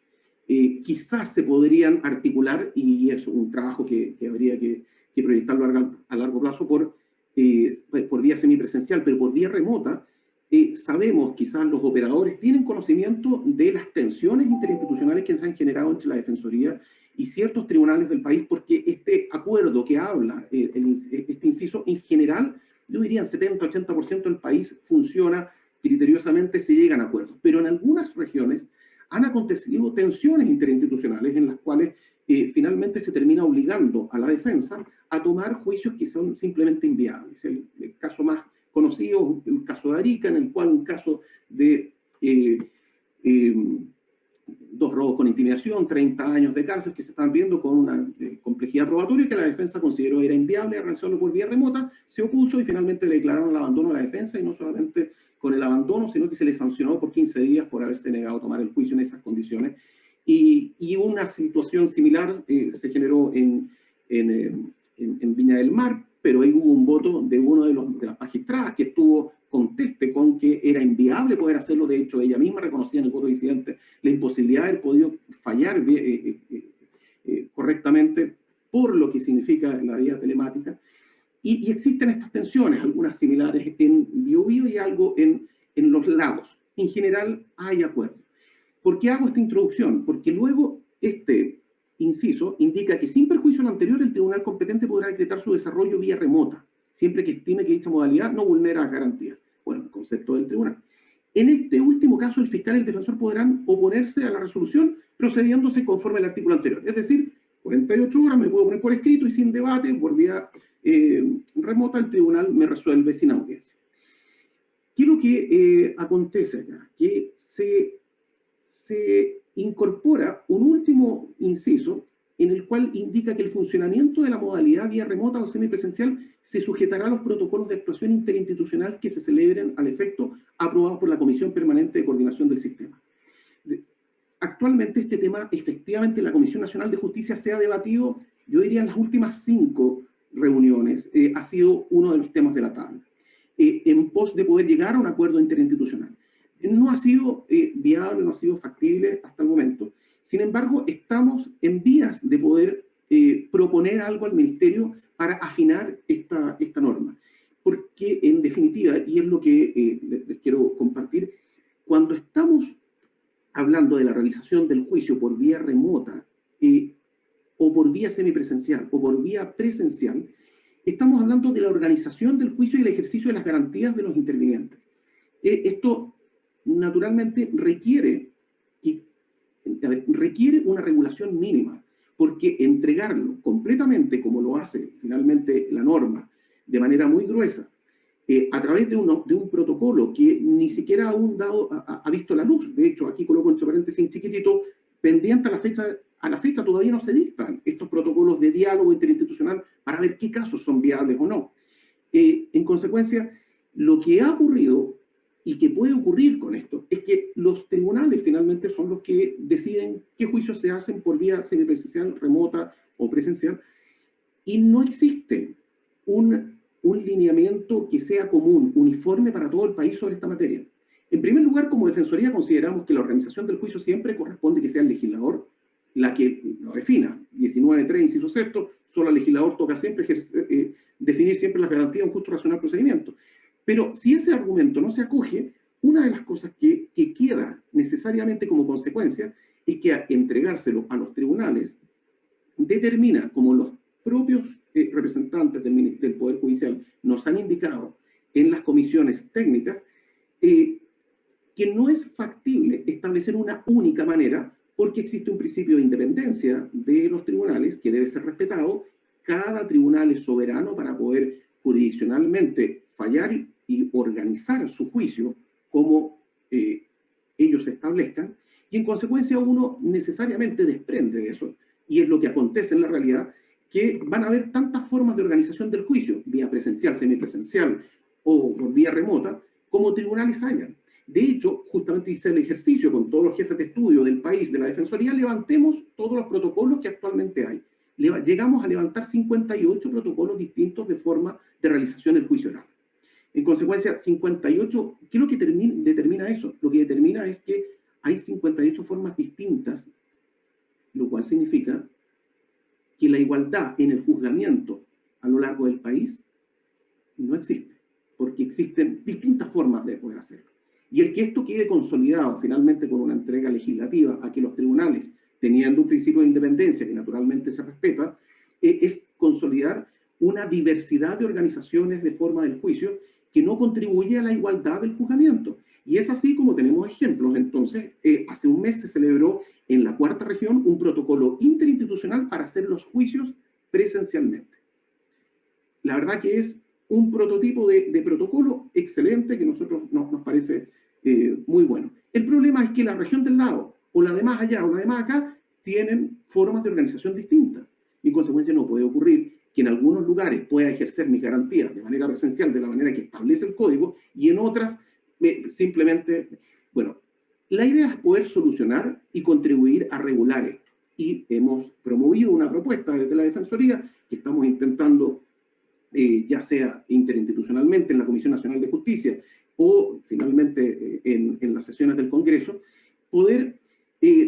Quizás se podrían articular, y es un trabajo que habría que proyectarlo a largo plazo por vía semipresencial, pero por vía remota, sabemos, quizás los operadores tienen conocimiento de las tensiones interinstitucionales que se han generado entre la Defensoría y ciertos tribunales del país, porque este acuerdo que habla, este inciso, en general, yo diría en 70-80% del país funciona criteriosamente, se llegan a acuerdos, pero en algunas regiones han acontecido tensiones interinstitucionales en las cuales finalmente se termina obligando a la defensa a tomar juicios que son simplemente inviables. El caso más conocido, el caso de Arica, en el cual un caso de 2 robos con intimidación, 30 años de cárcel que se están viendo con una complejidad probatoria que la defensa consideró era inviable realizarlo por vía remota, se opuso y finalmente le declararon el abandono a la defensa, y no solamente con el abandono, sino que se le sancionó por 15 días por haberse negado a tomar el juicio en esas condiciones. Y una situación similar se generó en Viña del Mar, pero ahí hubo un voto de uno de las magistradas que estuvo conteste con que era inviable poder hacerlo. De hecho, ella misma reconocía en el voto disidente la imposibilidad de haber podido fallar correctamente por lo que significa la vía telemática. Y existen estas tensiones, algunas similares en Biobío y algo en los lagos. En general hay acuerdo. ¿Por qué hago esta introducción? Porque luego este inciso indica que sin perjuicio a lo anterior el tribunal competente podrá decretar su desarrollo vía remota, siempre que estime que dicha modalidad no vulnera las garantías. Bueno, el concepto del tribunal. En este último caso, el fiscal y el defensor podrán oponerse a la resolución procediéndose conforme al artículo anterior. Es decir, 48 horas me puedo poner por escrito y sin debate, por vía remota, el tribunal me resuelve sin audiencia. ¿Qué es lo que acontece acá? Que se incorpora un último inciso en el cual indica que el funcionamiento de la modalidad vía remota o semipresencial se sujetará a los protocolos de actuación interinstitucional que se celebren al efecto aprobados por la Comisión Permanente de Coordinación del Sistema. Actualmente este tema, efectivamente, en la Comisión Nacional de Justicia se ha debatido, yo diría en las últimas 5 reuniones, ha sido uno de los temas de la tabla, en pos de poder llegar a un acuerdo interinstitucional. No ha sido viable, no ha sido factible hasta el momento. Sin embargo, estamos en vías de poder proponer algo al Ministerio para afinar esta norma. Porque, en definitiva, y es lo que les quiero compartir, cuando estamos hablando de la realización del juicio por vía remota, o por vía semipresencial, o por vía presencial, estamos hablando de la organización del juicio y el ejercicio de las garantías de los intervinientes. Esto, naturalmente, requiere una regulación mínima, porque entregarlo completamente, como lo hace finalmente la norma, de manera muy gruesa, a través de un protocolo que ni siquiera aún ha visto la luz. De hecho, aquí coloco entre paréntesis chiquitito, pendiente a la fecha todavía no se dictan estos protocolos de diálogo interinstitucional para ver qué casos son viables o no. En consecuencia, lo que ha ocurrido y que puede ocurrir con esto es que los tribunales finalmente son los que deciden qué juicios se hacen por vía semipresencial, remota o presencial, y no existe un lineamiento que sea común, uniforme para todo el país sobre esta materia. En primer lugar, como Defensoría consideramos que la organización del juicio siempre corresponde que sea el legislador la que lo defina. 19.3, inciso sexto, solo al legislador toca siempre definir siempre las garantías de un justo racional procedimiento. Pero si ese argumento no se acoge, una de las cosas que queda necesariamente como consecuencia es que entregárselo a los tribunales determina, como los propios representantes del Poder Judicial nos han indicado en las comisiones técnicas que no es factible establecer una única manera porque existe un principio de independencia de los tribunales que debe ser respetado. Cada tribunal es soberano para poder jurisdiccionalmente fallar y organizar su juicio como ellos establezcan, y en consecuencia uno necesariamente desprende de eso, y es lo que acontece en la realidad, que van a haber tantas formas de organización del juicio, vía presencial, semipresencial o por vía remota, como tribunales hayan. De hecho, justamente hice el ejercicio con todos los jefes de estudio del país, de la Defensoría, levantemos todos los protocolos que actualmente hay. Llegamos a levantar 58 protocolos distintos de forma de realización del juicio oral. En consecuencia, 58, ¿qué es lo que determina eso? Lo que determina es que hay 58 formas distintas, lo cual significa que la igualdad en el juzgamiento a lo largo del país no existe, porque existen distintas formas de poder hacerlo. Y el que esto quede consolidado finalmente con una entrega legislativa a que los tribunales, teniendo un principio de independencia que naturalmente se respeta, es consolidar una diversidad de organizaciones de forma del juicio que no contribuye a la igualdad del juzgamiento. Y es así como tenemos ejemplos. Entonces, hace un mes se celebró en la cuarta región un protocolo interinstitucional para hacer los juicios presencialmente. La verdad que es un prototipo de protocolo excelente que a nosotros nos parece muy bueno. El problema es que la región del lado, o la de más allá, o la de más acá, tienen formas de organización distintas. Y en consecuencia no puede ocurrir que en algunos lugares pueda ejercer mis garantías de manera presencial, de la manera que establece el código, y en otras simplemente, bueno, la idea es poder solucionar y contribuir a regular esto. Y hemos promovido una propuesta desde la Defensoría que estamos intentando, ya sea interinstitucionalmente en la Comisión Nacional de Justicia o finalmente en las sesiones del Congreso, poder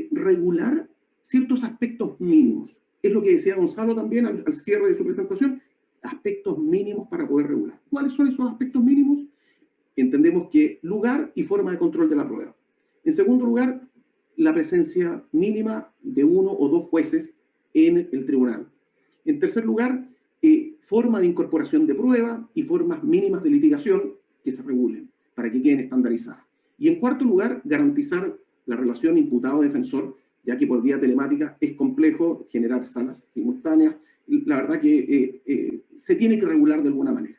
regular ciertos aspectos mínimos. Es lo que decía Gonzalo también al cierre de su presentación, aspectos mínimos para poder regular. ¿Cuáles son esos aspectos mínimos? Entendemos que lugar y forma de control de la prueba. En segundo lugar, la presencia mínima de 1 o 2 jueces en el tribunal. En tercer lugar, forma de incorporación de prueba y formas mínimas de litigación que se regulen para que queden estandarizadas. Y en cuarto lugar, garantizar la relación imputado-defensor, ya que por vía telemática es complejo generar salas simultáneas. La verdad que se tiene que regular de alguna manera.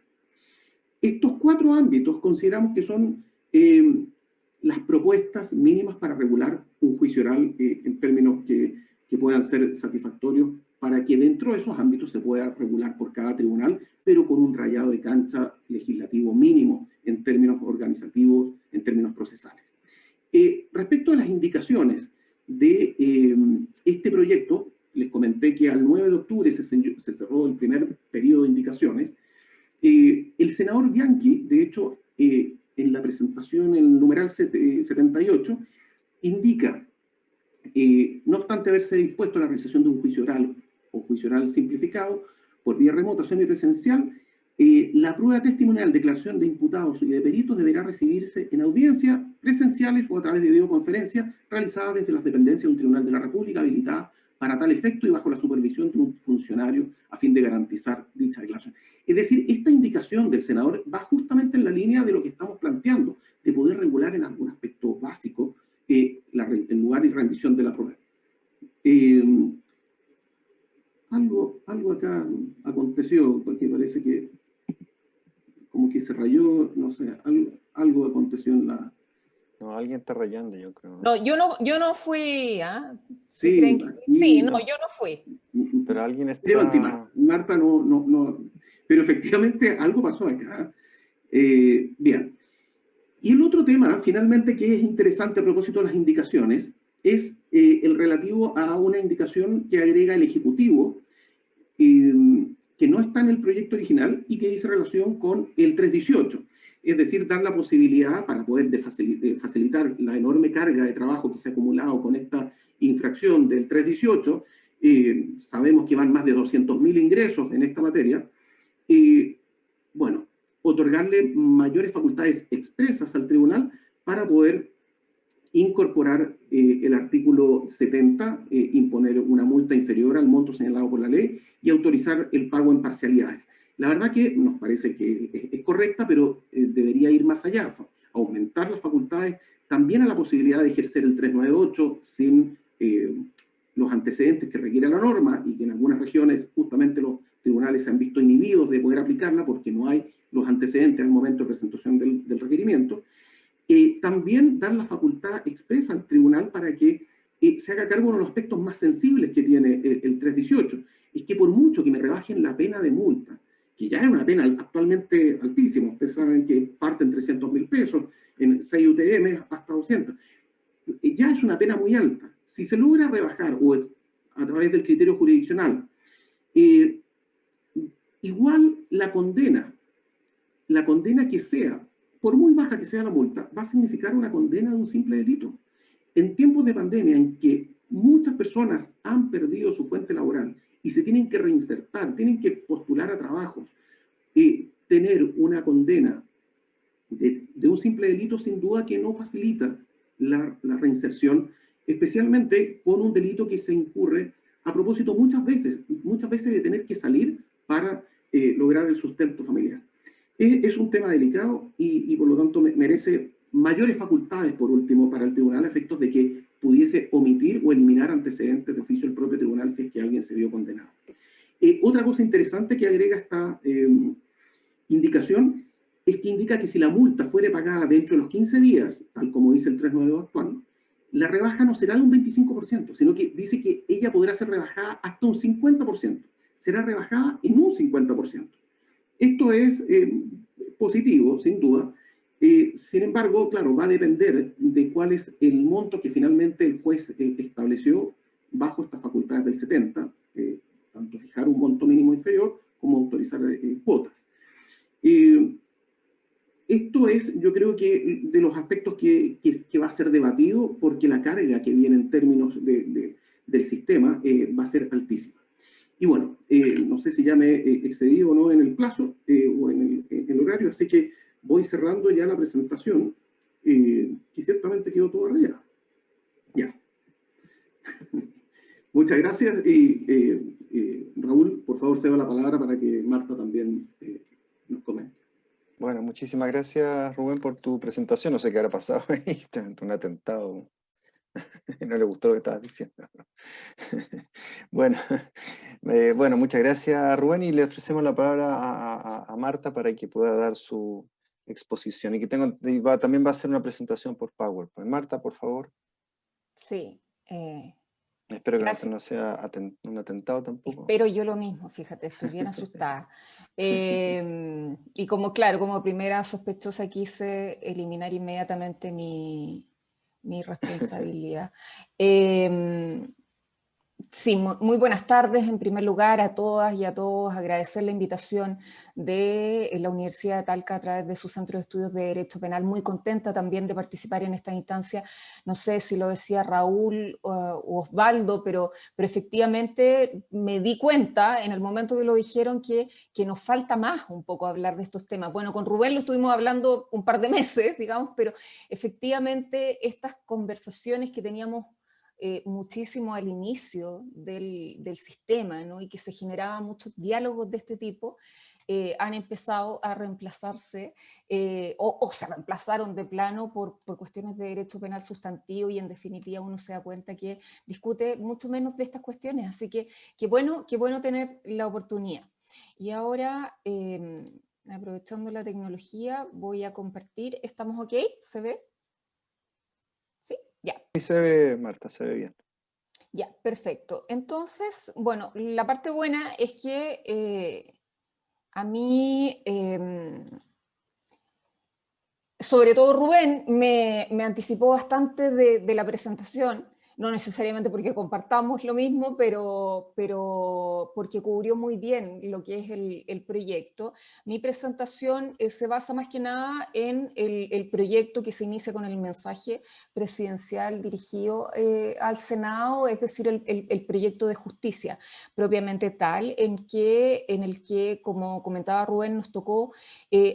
Estos 4 ámbitos consideramos que son las propuestas mínimas para regular un juicio oral en términos que puedan ser satisfactorios para que dentro de esos ámbitos se pueda regular por cada tribunal, pero con un rayado de cancha legislativo mínimo en términos organizativos, en términos procesales. Respecto a las indicaciones de este proyecto, les comenté que al 9 de octubre se cerró el primer periodo de indicaciones. El senador Bianchi, de hecho, en la presentación, en el numeral 78, indica, no obstante haberse dispuesto a la realización de un juicio oral o juicio oral simplificado, por vía remota, semipresencial, la prueba testimonial, declaración de imputados y de peritos deberá recibirse en audiencias presenciales o a través de videoconferencias realizadas desde las dependencias de un tribunal de la República habilitada para tal efecto y bajo la supervisión de un funcionario a fin de garantizar dicha declaración. Es decir, esta indicación del senador va justamente en la línea de lo que estamos planteando, de poder regular en algún aspecto básico el lugar y rendición de la prueba. Algo acá aconteció, porque parece que como que se rayó, no sé, algo aconteció en la... No, alguien está rayando, yo creo. No, yo no fui, ¿ah? Sí, sí, no, yo no fui. Pero alguien está... Creo Marta no, pero efectivamente algo pasó acá. Bien. Y el otro tema, finalmente, que es interesante a propósito de las indicaciones, es el relativo a una indicación que agrega el Ejecutivo, que no está en el proyecto original y que dice relación con el 318. Es decir, dar la posibilidad para poder facilitar la enorme carga de trabajo que se ha acumulado con esta infracción del 318. Sabemos que van más de 200.000 ingresos en esta materia. Bueno, otorgarle mayores facultades expresas al tribunal para poder incorporar el artículo 70, imponer una multa inferior al monto señalado por la ley y autorizar el pago en parcialidades. La verdad que nos parece que es correcta, pero debería ir más allá, aumentar las facultades también a la posibilidad de ejercer el 398 sin los antecedentes que requiere la norma y que en algunas regiones justamente los tribunales se han visto inhibidos de poder aplicarla porque no hay los antecedentes al momento de presentación del requerimiento. También dar la facultad expresa al tribunal para que se haga cargo de uno de los aspectos más sensibles que tiene el 318, es que por mucho que me rebajen la pena de multa, que ya es una pena actualmente altísima, ustedes saben que parten 300.000 pesos, en 6 UTM hasta 200, ya es una pena muy alta. Si se logra rebajar o a través del criterio jurisdiccional, igual la condena que sea, por muy baja que sea la multa, va a significar una condena de un simple delito. En tiempos de pandemia en que muchas personas han perdido su fuente laboral y se tienen que reinsertar, tienen que postular a trabajos, tener una condena de un simple delito sin duda que no facilita la reinserción, especialmente con un delito que se incurre a propósito muchas veces de tener que salir para lograr el sustento familiar. Es un tema delicado y por lo tanto merece mayores facultades, por último, para el tribunal a efectos de que pudiese omitir o eliminar antecedentes de oficio del propio tribunal si es que alguien se vio condenado. Otra cosa interesante que agrega esta indicación es que indica que si la multa fuere pagada dentro de los 15 días, tal como dice el 392 actual, la rebaja no será de un 25%, sino que dice que ella podrá ser rebajada hasta un 50%. Será rebajada en un 50%. Esto es positivo, sin duda. Sin embargo, claro, va a depender de cuál es el monto que finalmente el juez estableció bajo estas facultades del 70, tanto fijar un monto mínimo inferior como autorizar cuotas. Esto es, yo creo que de los aspectos que va a ser debatido, porque la carga que viene en términos del sistema va a ser altísima. Y bueno, no sé si ya me he excedido o no en el plazo o en el horario, así que voy cerrando ya la presentación, que ciertamente quedó toda rayada. Ya. Muchas gracias y Raúl, por favor, cedo la palabra para que Marta también nos comente. Bueno, muchísimas gracias, Rubén, por tu presentación. No sé qué habrá pasado ahí, un atentado. No le gustó lo que estabas diciendo. Bueno, bueno, muchas gracias, Rubén, y le ofrecemos la palabra a Marta para que pueda dar su exposición. Y que también va a hacer una presentación por PowerPoint. Marta, por favor. Sí. Espero que gracias. no sea un atentado tampoco. Espero yo lo mismo, fíjate, estoy bien asustada. Y como, claro, como primera sospechosa quise eliminar inmediatamente mi responsabilidad. Sí, muy buenas tardes. En primer lugar, a todas y a todos, agradecer la invitación de la Universidad de Talca a través de su Centro de Estudios de Derecho Penal. Muy contenta también de participar en esta instancia. No sé si lo decía Raúl o Osvaldo, pero efectivamente me di cuenta en el momento que lo dijeron que nos falta más un poco hablar de estos temas. Bueno, con Rubén lo estuvimos hablando un par de meses, digamos, pero efectivamente estas conversaciones que teníamos muchísimo al inicio del sistema, ¿no? Y que se generaban muchos diálogos de este tipo, han empezado a reemplazarse o se reemplazaron de plano por cuestiones de derecho penal sustantivo y en definitiva uno se da cuenta que discute mucho menos de estas cuestiones, así que qué bueno tener la oportunidad. Y ahora, aprovechando la tecnología, voy a compartir. ¿Estamos ok? ¿Se ve? ¿Sí? Ya. Sí, se ve, Marta, se ve bien. Ya, perfecto. Entonces, bueno, la parte buena es que a mí, sobre todo Rubén, me anticipó bastante de la presentación, no necesariamente porque compartamos lo mismo, pero porque cubrió muy bien lo que es el proyecto. Mi presentación se basa más que nada en el proyecto que se inicia con el mensaje presidencial dirigido al Senado, es decir, el proyecto de justicia propiamente tal, en el que, como comentaba Rubén, nos tocó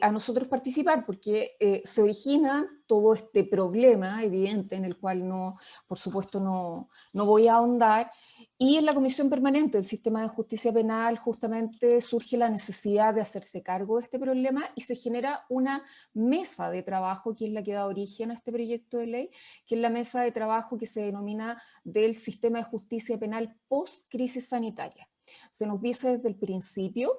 a nosotros participar, porque se origina todo este problema evidente en el cual no, por supuesto no voy a ahondar. Y en la Comisión Permanente del Sistema de Justicia Penal justamente surge la necesidad de hacerse cargo de este problema y se genera una mesa de trabajo que es la que da origen a este proyecto de ley, que es la mesa de trabajo que se denomina del Sistema de Justicia Penal post-crisis sanitaria. Se nos dice desde el principio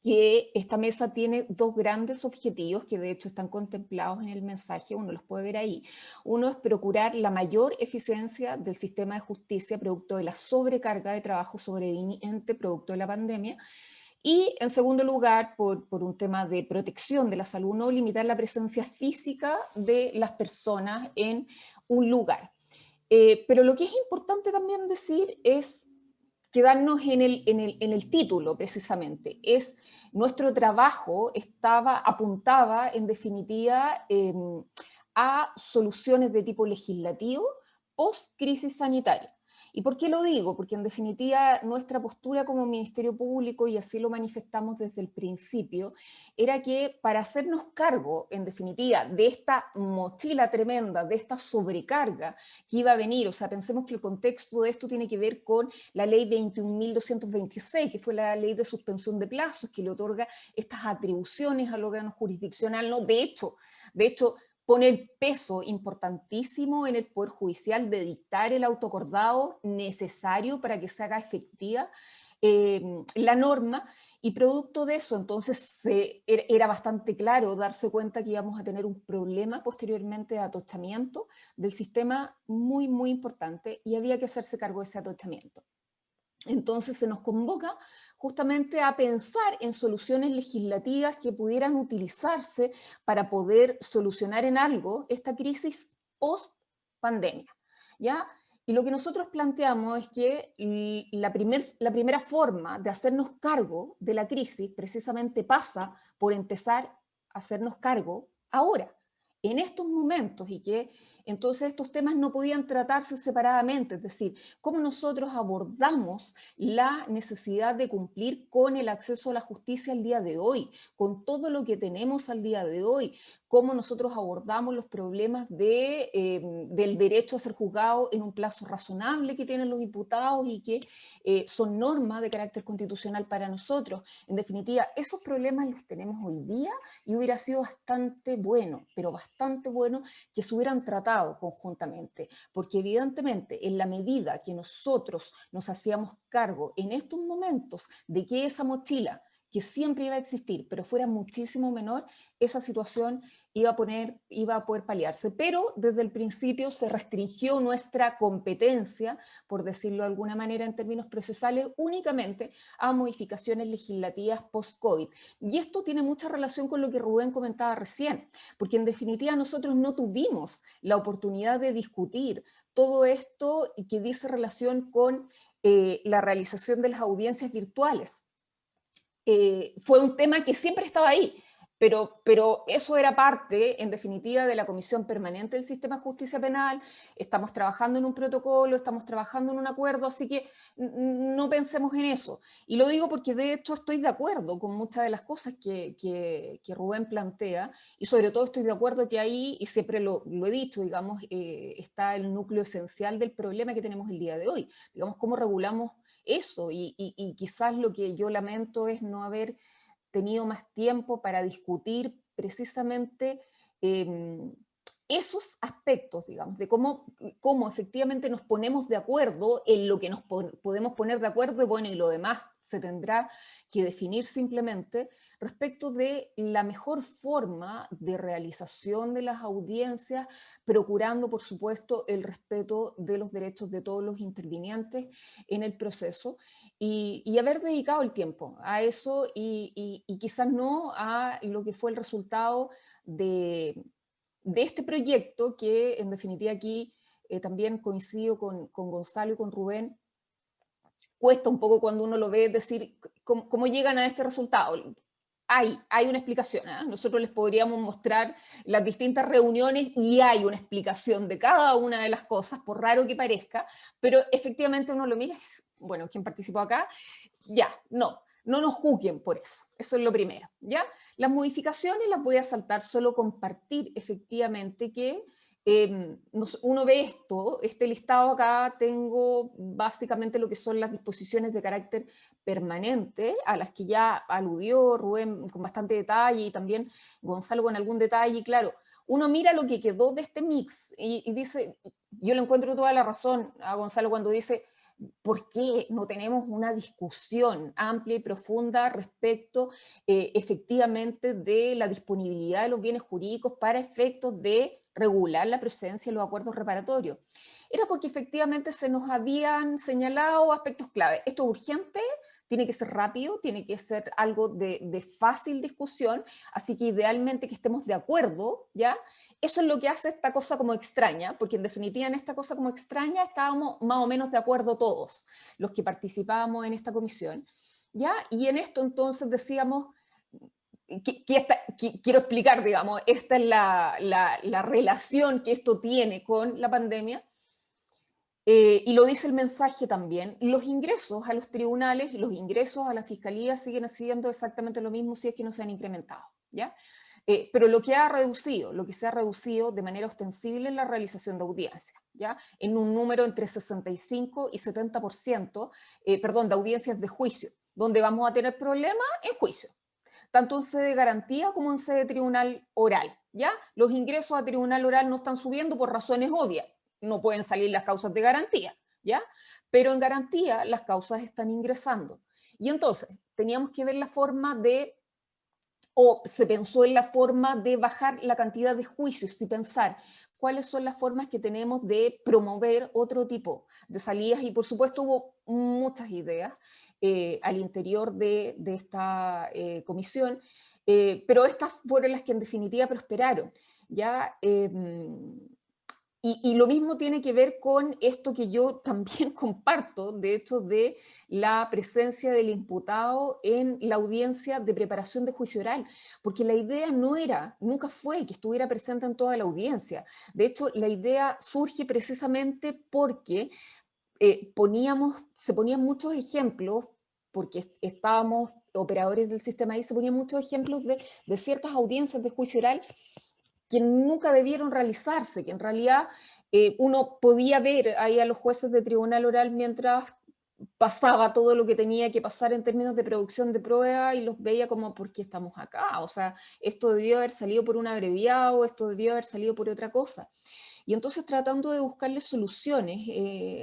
que esta mesa tiene dos grandes objetivos que de hecho están contemplados en el mensaje, uno los puede ver ahí. Uno es procurar la mayor eficiencia del sistema de justicia producto de la sobrecarga de trabajo sobreviniente producto de la pandemia. Y en segundo lugar, por un tema de protección de la salud, no limitar la presencia física de las personas en un lugar. Pero lo que es importante también decir es quedarnos en el título precisamente, es nuestro trabajo apuntaba en definitiva a soluciones de tipo legislativo post-crisis sanitaria. ¿Y por qué lo digo? Porque en definitiva nuestra postura como Ministerio Público, y así lo manifestamos desde el principio, era que para hacernos cargo, en definitiva, de esta mochila tremenda, de esta sobrecarga que iba a venir, o sea, pensemos que el contexto de esto tiene que ver con la ley 21.226, que fue la ley de suspensión de plazos, que le otorga estas atribuciones al órgano jurisdiccional, ¿no? De hecho, pone el peso importantísimo en el Poder Judicial de dictar el autoacordado necesario para que se haga efectiva la norma, y producto de eso entonces era bastante claro darse cuenta que íbamos a tener un problema posteriormente de atochamiento del sistema muy, muy importante, y había que hacerse cargo de ese atochamiento. Entonces se nos convoca justamente a pensar en soluciones legislativas que pudieran utilizarse para poder solucionar en algo esta crisis post-pandemia, ¿ya? Y lo que nosotros planteamos es que la primera forma de hacernos cargo de la crisis precisamente pasa por empezar a hacernos cargo ahora, en estos momentos, y que entonces estos temas no podían tratarse separadamente, es decir, cómo nosotros abordamos la necesidad de cumplir con el acceso a la justicia al día de hoy, con todo lo que tenemos al día de hoy, cómo nosotros abordamos los problemas del derecho a ser juzgado en un plazo razonable que tienen los imputados y que son normas de carácter constitucional para nosotros. En definitiva, esos problemas los tenemos hoy día y hubiera sido bastante bueno, pero bastante bueno que se hubieran tratado conjuntamente, porque evidentemente en la medida que nosotros nos hacíamos cargo en estos momentos de que esa mochila que siempre iba a existir, pero fuera muchísimo menor, esa situación iba a poder paliarse. Pero desde el principio se restringió nuestra competencia, por decirlo de alguna manera en términos procesales, únicamente a modificaciones legislativas post-COVID. Y esto tiene mucha relación con lo que Rubén comentaba recién, porque en definitiva nosotros no tuvimos la oportunidad de discutir todo esto que dice relación con la realización de las audiencias virtuales. Fue un tema que siempre estaba ahí, pero eso era parte, en definitiva, de la Comisión Permanente del Sistema de Justicia Penal. Estamos trabajando en un protocolo, estamos trabajando en un acuerdo, así que no pensemos en eso. Y lo digo porque de hecho estoy de acuerdo con muchas de las cosas que Rubén plantea, y sobre todo estoy de acuerdo que ahí, y siempre lo he dicho, digamos, está el núcleo esencial del problema que tenemos el día de hoy. Digamos, cómo regulamos eso, y quizás lo que yo lamento es no haber tenido más tiempo para discutir precisamente esos aspectos, digamos, de cómo efectivamente nos ponemos de acuerdo en lo que nos podemos poner de acuerdo, y bueno, y lo demás se tendrá que definir simplemente respecto de la mejor forma de realización de las audiencias, procurando, por supuesto, el respeto de los derechos de todos los intervinientes en el proceso, y haber dedicado el tiempo a eso, y quizás no a lo que fue el resultado de este proyecto, que en definitiva aquí también coincido con Gonzalo y con Rubén. Cuesta un poco cuando uno lo ve decir cómo llegan a este resultado. Hay una explicación, ¿eh? Nosotros les podríamos mostrar las distintas reuniones y hay una explicación de cada una de las cosas, por raro que parezca, pero efectivamente uno lo mira y dice, bueno, ¿quién participó acá? Ya, no. no nos juzguen por eso. Eso es lo primero, ¿ya? Las modificaciones las voy a saltar, solo compartir efectivamente que uno ve este listado acá, tengo básicamente lo que son las disposiciones de carácter permanente, a las que ya aludió Rubén con bastante detalle y también Gonzalo con algún detalle, y claro, uno mira lo que quedó de este mix y dice, yo le encuentro toda la razón a Gonzalo cuando dice, ¿por qué no tenemos una discusión amplia y profunda respecto efectivamente de la disponibilidad de los bienes jurídicos para efectos de regular la presencia de los acuerdos reparatorios? Era porque efectivamente se nos habían señalado aspectos clave. Esto es urgente, tiene que ser rápido, tiene que ser algo de fácil discusión, así que idealmente que estemos de acuerdo, ¿ya? Eso es lo que hace esta cosa como extraña, porque en definitiva en esta cosa como extraña estábamos más o menos de acuerdo todos los que participábamos en esta comisión, ¿ya? Y en esto entonces decíamos, quiero explicar, digamos, esta es la relación que esto tiene con la pandemia, y lo dice el mensaje también, los ingresos a los tribunales y los ingresos a la fiscalía siguen siendo exactamente lo mismo si es que no se han incrementado, ¿ya? Pero lo que se ha reducido de manera ostensible es la realización de audiencias, ¿ya? En un número entre 65 y 70%, de audiencias de juicio, donde vamos a tener problemas en juicio, tanto en sede de garantía como en sede de tribunal oral, ¿ya? Los ingresos a tribunal oral no están subiendo por razones obvias, no pueden salir las causas de garantía, ¿ya? Pero en garantía las causas están ingresando. Y entonces teníamos que ver la forma de, o se pensó en la forma de bajar la cantidad de juicios y pensar cuáles son las formas que tenemos de promover otro tipo de salidas. Y por supuesto hubo muchas ideas al interior de esta comisión, pero estas fueron las que en definitiva prosperaron, ¿ya? Y lo mismo tiene que ver con esto que yo también comparto, de hecho, de la presencia del imputado en la audiencia de preparación de juicio oral, porque la idea no era, nunca fue que estuviera presente en toda la audiencia. De hecho, la idea surge precisamente porque se ponían muchos ejemplos, porque estábamos operadores del sistema y se ponían muchos ejemplos de ciertas audiencias de juicio oral que nunca debieron realizarse, que en realidad uno podía ver ahí a los jueces de tribunal oral mientras pasaba todo lo que tenía que pasar en términos de producción de prueba y los veía como, ¿por qué estamos acá? O sea, esto debió haber salido por un abreviado, esto debió haber salido por otra cosa. Y entonces, tratando de buscarle soluciones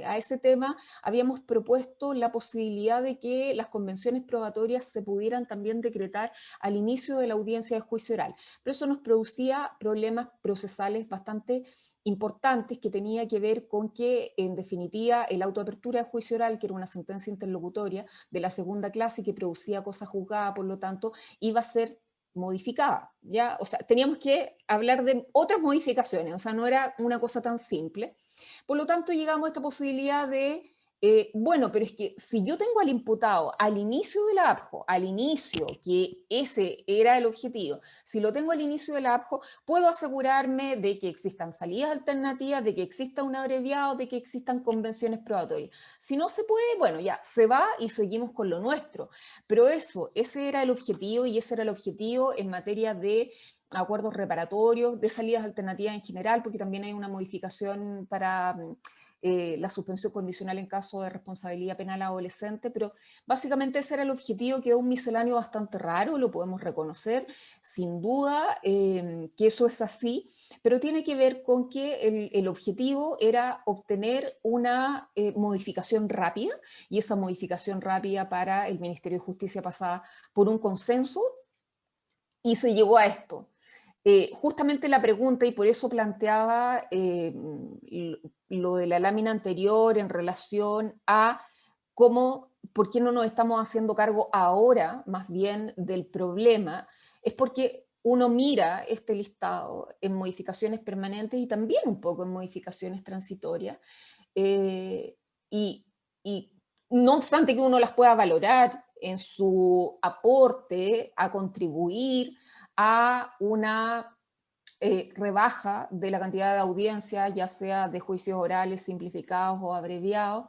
a ese tema, habíamos propuesto la posibilidad de que las convenciones probatorias se pudieran también decretar al inicio de la audiencia de juicio oral. Pero eso nos producía problemas procesales bastante importantes, que tenía que ver con que, en definitiva, el auto de apertura de juicio oral, que era una sentencia interlocutoria de la segunda clase y que producía cosa juzgada, por lo tanto, iba a ser modificada, ¿ya? O sea, teníamos que hablar de otras modificaciones, o sea, no era una cosa tan simple. Por lo tanto, llegamos a esta posibilidad de, bueno, pero es que si yo tengo al imputado al inicio del APJO, al inicio, que ese era el objetivo, si lo tengo al inicio del APJO, puedo asegurarme de que existan salidas alternativas, de que exista un abreviado, de que existan convenciones probatorias. Si no se puede, bueno, ya, se va y seguimos con lo nuestro. Pero ese era el objetivo, y ese era el objetivo en materia de acuerdos reparatorios, de salidas alternativas en general, porque también hay una modificación para la suspensión condicional en caso de responsabilidad penal adolescente, pero básicamente ese era el objetivo, que es un misceláneo bastante raro, lo podemos reconocer, sin duda que eso es así, pero tiene que ver con que el objetivo era obtener una modificación rápida, y esa modificación rápida para el Ministerio de Justicia pasaba por un consenso, y se llegó a esto. Justamente la pregunta, y por eso planteaba lo de la lámina anterior en relación a cómo, por qué no nos estamos haciendo cargo ahora, más bien, del problema, es porque uno mira este listado en modificaciones permanentes y también un poco en modificaciones transitorias, y, y no obstante que uno las pueda valorar en su aporte a contribuir a una rebaja de la cantidad de audiencia, ya sea de juicios orales simplificados o abreviados.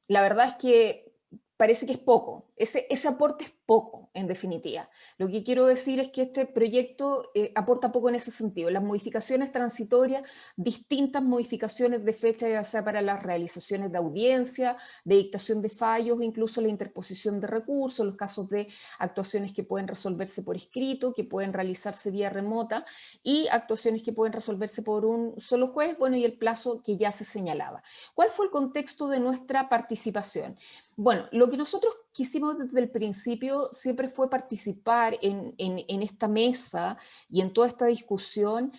La verdad es que parece que es poco, ese aporte es poco, en definitiva. Lo que quiero decir es que este proyecto aporta poco en ese sentido. Las modificaciones transitorias, distintas modificaciones de fecha, ya sea para las realizaciones de audiencia, de dictación de fallos, incluso la interposición de recursos, los casos de actuaciones que pueden resolverse por escrito, que pueden realizarse vía remota, y actuaciones que pueden resolverse por un solo juez, bueno, y el plazo que ya se señalaba. ¿Cuál fue el contexto de nuestra participación? Bueno, lo que nosotros quisimos desde el principio siempre fue participar en esta mesa y en toda esta discusión,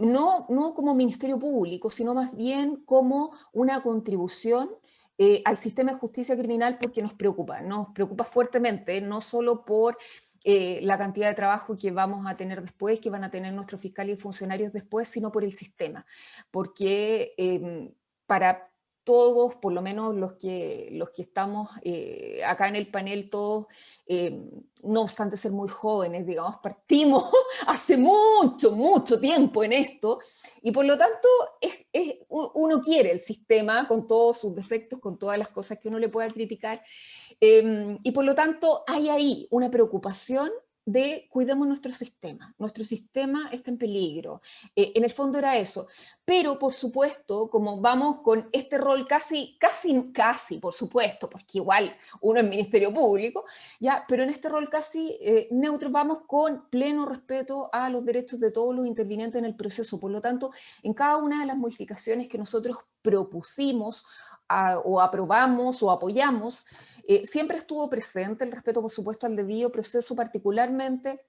no como Ministerio Público, sino más bien como una contribución al sistema de justicia criminal, porque nos preocupa fuertemente, no solo por la cantidad de trabajo que vamos a tener después, que van a tener nuestros fiscales y funcionarios después, sino por el sistema, porque para todos, por lo menos los que estamos acá en el panel, todos, no obstante ser muy jóvenes, digamos, partimos hace mucho tiempo en esto, y por lo tanto uno quiere el sistema con todos sus defectos, con todas las cosas que uno le pueda criticar, y por lo tanto hay ahí una preocupación de cuidemos nuestro sistema está en peligro. En el fondo era eso, pero por supuesto, como vamos con este rol casi, por supuesto, porque igual uno es Ministerio Público, ya, pero en este rol casi neutro vamos con pleno respeto a los derechos de todos los intervinientes en el proceso. Por lo tanto, en cada una de las modificaciones que nosotros propusimos o aprobamos o apoyamos, siempre estuvo presente el respeto, por supuesto, al debido proceso, particularmente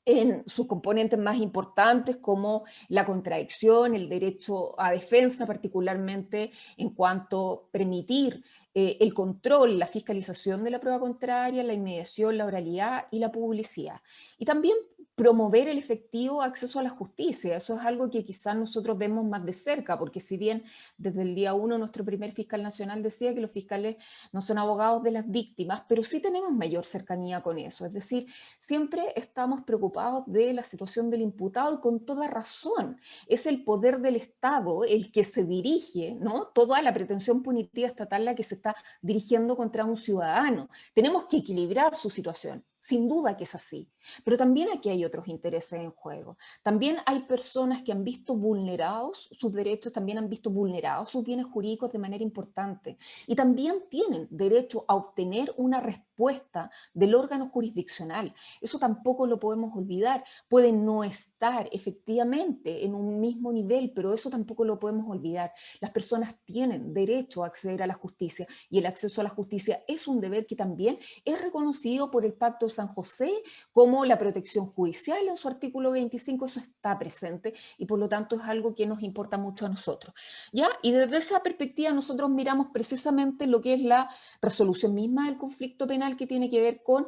en sus componentes más importantes como la contradicción, el derecho a defensa, particularmente en cuanto a permitir el control, la fiscalización de la prueba contraria, la inmediación, la oralidad y la publicidad. Y también promover el efectivo acceso a la justicia. Eso es algo que quizás nosotros vemos más de cerca, porque si bien desde el día 1 nuestro primer fiscal nacional decía que los fiscales no son abogados de las víctimas, pero sí tenemos mayor cercanía con eso. Es decir, siempre estamos preocupados de la situación del imputado y con toda razón. Es el poder del Estado el que se dirige, ¿no? Toda la pretensión punitiva estatal la que se está dirigiendo contra un ciudadano. Tenemos que equilibrar su situación. Sin duda que es así, pero también aquí hay otros intereses en juego. También hay personas que han visto vulnerados sus derechos, también han visto vulnerados sus bienes jurídicos de manera importante y también tienen derecho a obtener una respuesta del órgano jurisdiccional. Eso tampoco lo podemos olvidar. Pueden no estar efectivamente en un mismo nivel, pero eso tampoco lo podemos olvidar. Las personas tienen derecho a acceder a la justicia y el acceso a la justicia es un deber que también es reconocido por el Pacto San José, como la protección judicial en su artículo 25, eso está presente y por lo tanto es algo que nos importa mucho a nosotros. ¿Ya? Y desde esa perspectiva nosotros miramos precisamente lo que es la resolución misma del conflicto penal que tiene que ver con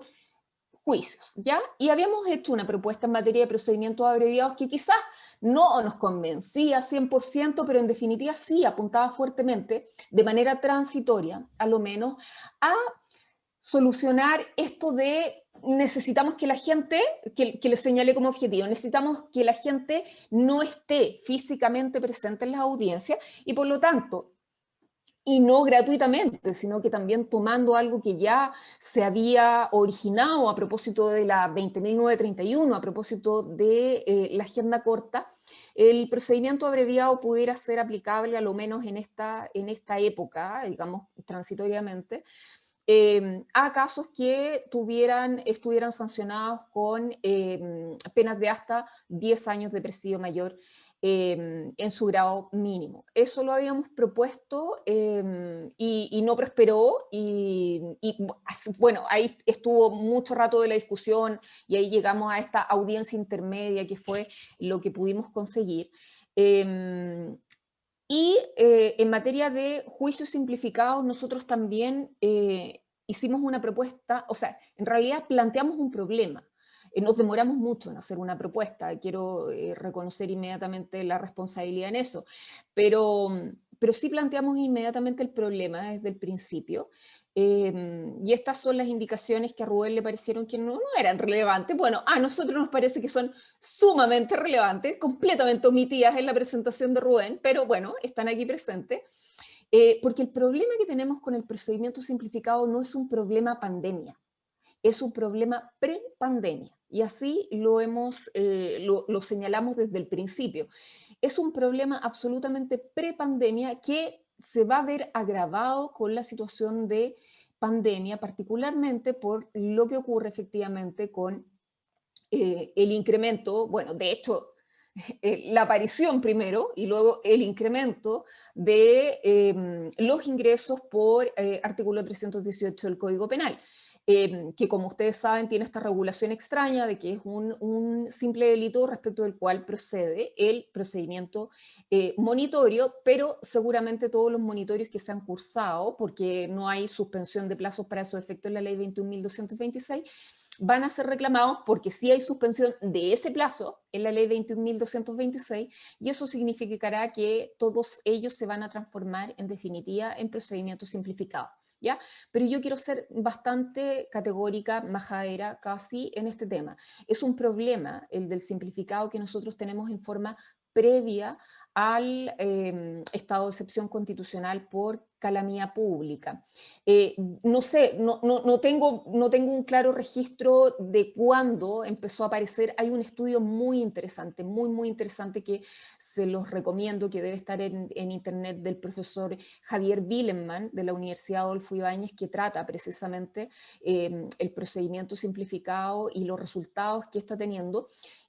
juicios, ¿ya? Y habíamos hecho una propuesta en materia de procedimientos abreviados que quizás no nos convencía 100%, pero en definitiva sí apuntaba fuertemente, de manera transitoria, a lo menos, a solucionar esto de necesitamos que la gente, que le señalé como objetivo, necesitamos que la gente no esté físicamente presente en las audiencias y por lo tanto, y no gratuitamente, sino que también tomando algo que ya se había originado a propósito de la 20.931, a propósito de la agenda corta, el procedimiento abreviado pudiera ser aplicable a lo menos en esta época, digamos, transitoriamente, a casos que estuvieran sancionados con penas de hasta 10 años de presidio mayor en su grado mínimo. Eso lo habíamos propuesto y no prosperó y bueno, ahí estuvo mucho rato de la discusión y ahí llegamos a esta audiencia intermedia que fue lo que pudimos conseguir. Y en materia de juicios simplificados, nosotros también hicimos una propuesta, o sea, en realidad planteamos un problema. Nos demoramos mucho en hacer una propuesta, quiero reconocer inmediatamente la responsabilidad en eso, pero sí planteamos inmediatamente el problema desde el principio. Y estas son las indicaciones que a Rubén le parecieron que no eran relevantes. Bueno, a nosotros nos parece que son sumamente relevantes, completamente omitidas en la presentación de Rubén, pero bueno, están aquí presentes. Porque el problema que tenemos con el procedimiento simplificado no es un problema pandemia, es un problema pre-pandemia. Y así lo señalamos desde el principio. Es un problema absolutamente pre-pandemia que se va a ver agravado con la situación de pandemia, particularmente por lo que ocurre efectivamente con el incremento, bueno, de hecho, la aparición primero y luego el incremento de los ingresos por artículo 318 del Código Penal. Que como ustedes saben tiene esta regulación extraña de que es un simple delito respecto del cual procede el procedimiento monitorio, pero seguramente todos los monitorios que se han cursado, porque no hay suspensión de plazos para esos efectos en la ley 21.226, van a ser reclamados porque sí hay suspensión de ese plazo en la ley 21.226 y eso significará que todos ellos se van a transformar en definitiva en procedimientos simplificados. ¿Ya? Pero yo quiero ser bastante categórica, majadera casi en este tema. Es un problema el del simplificado que nosotros tenemos en forma previa al estado de excepción constitucional por calamidad pública. No sé, no tengo un claro registro de cuándo empezó a aparecer. Hay un estudio muy interesante, muy interesante que se los recomiendo, que debe estar en internet, del profesor Javier Bilenman de la Universidad Adolfo Ibáñez, que trata precisamente el procedimiento simplificado y los resultados que está teniendo.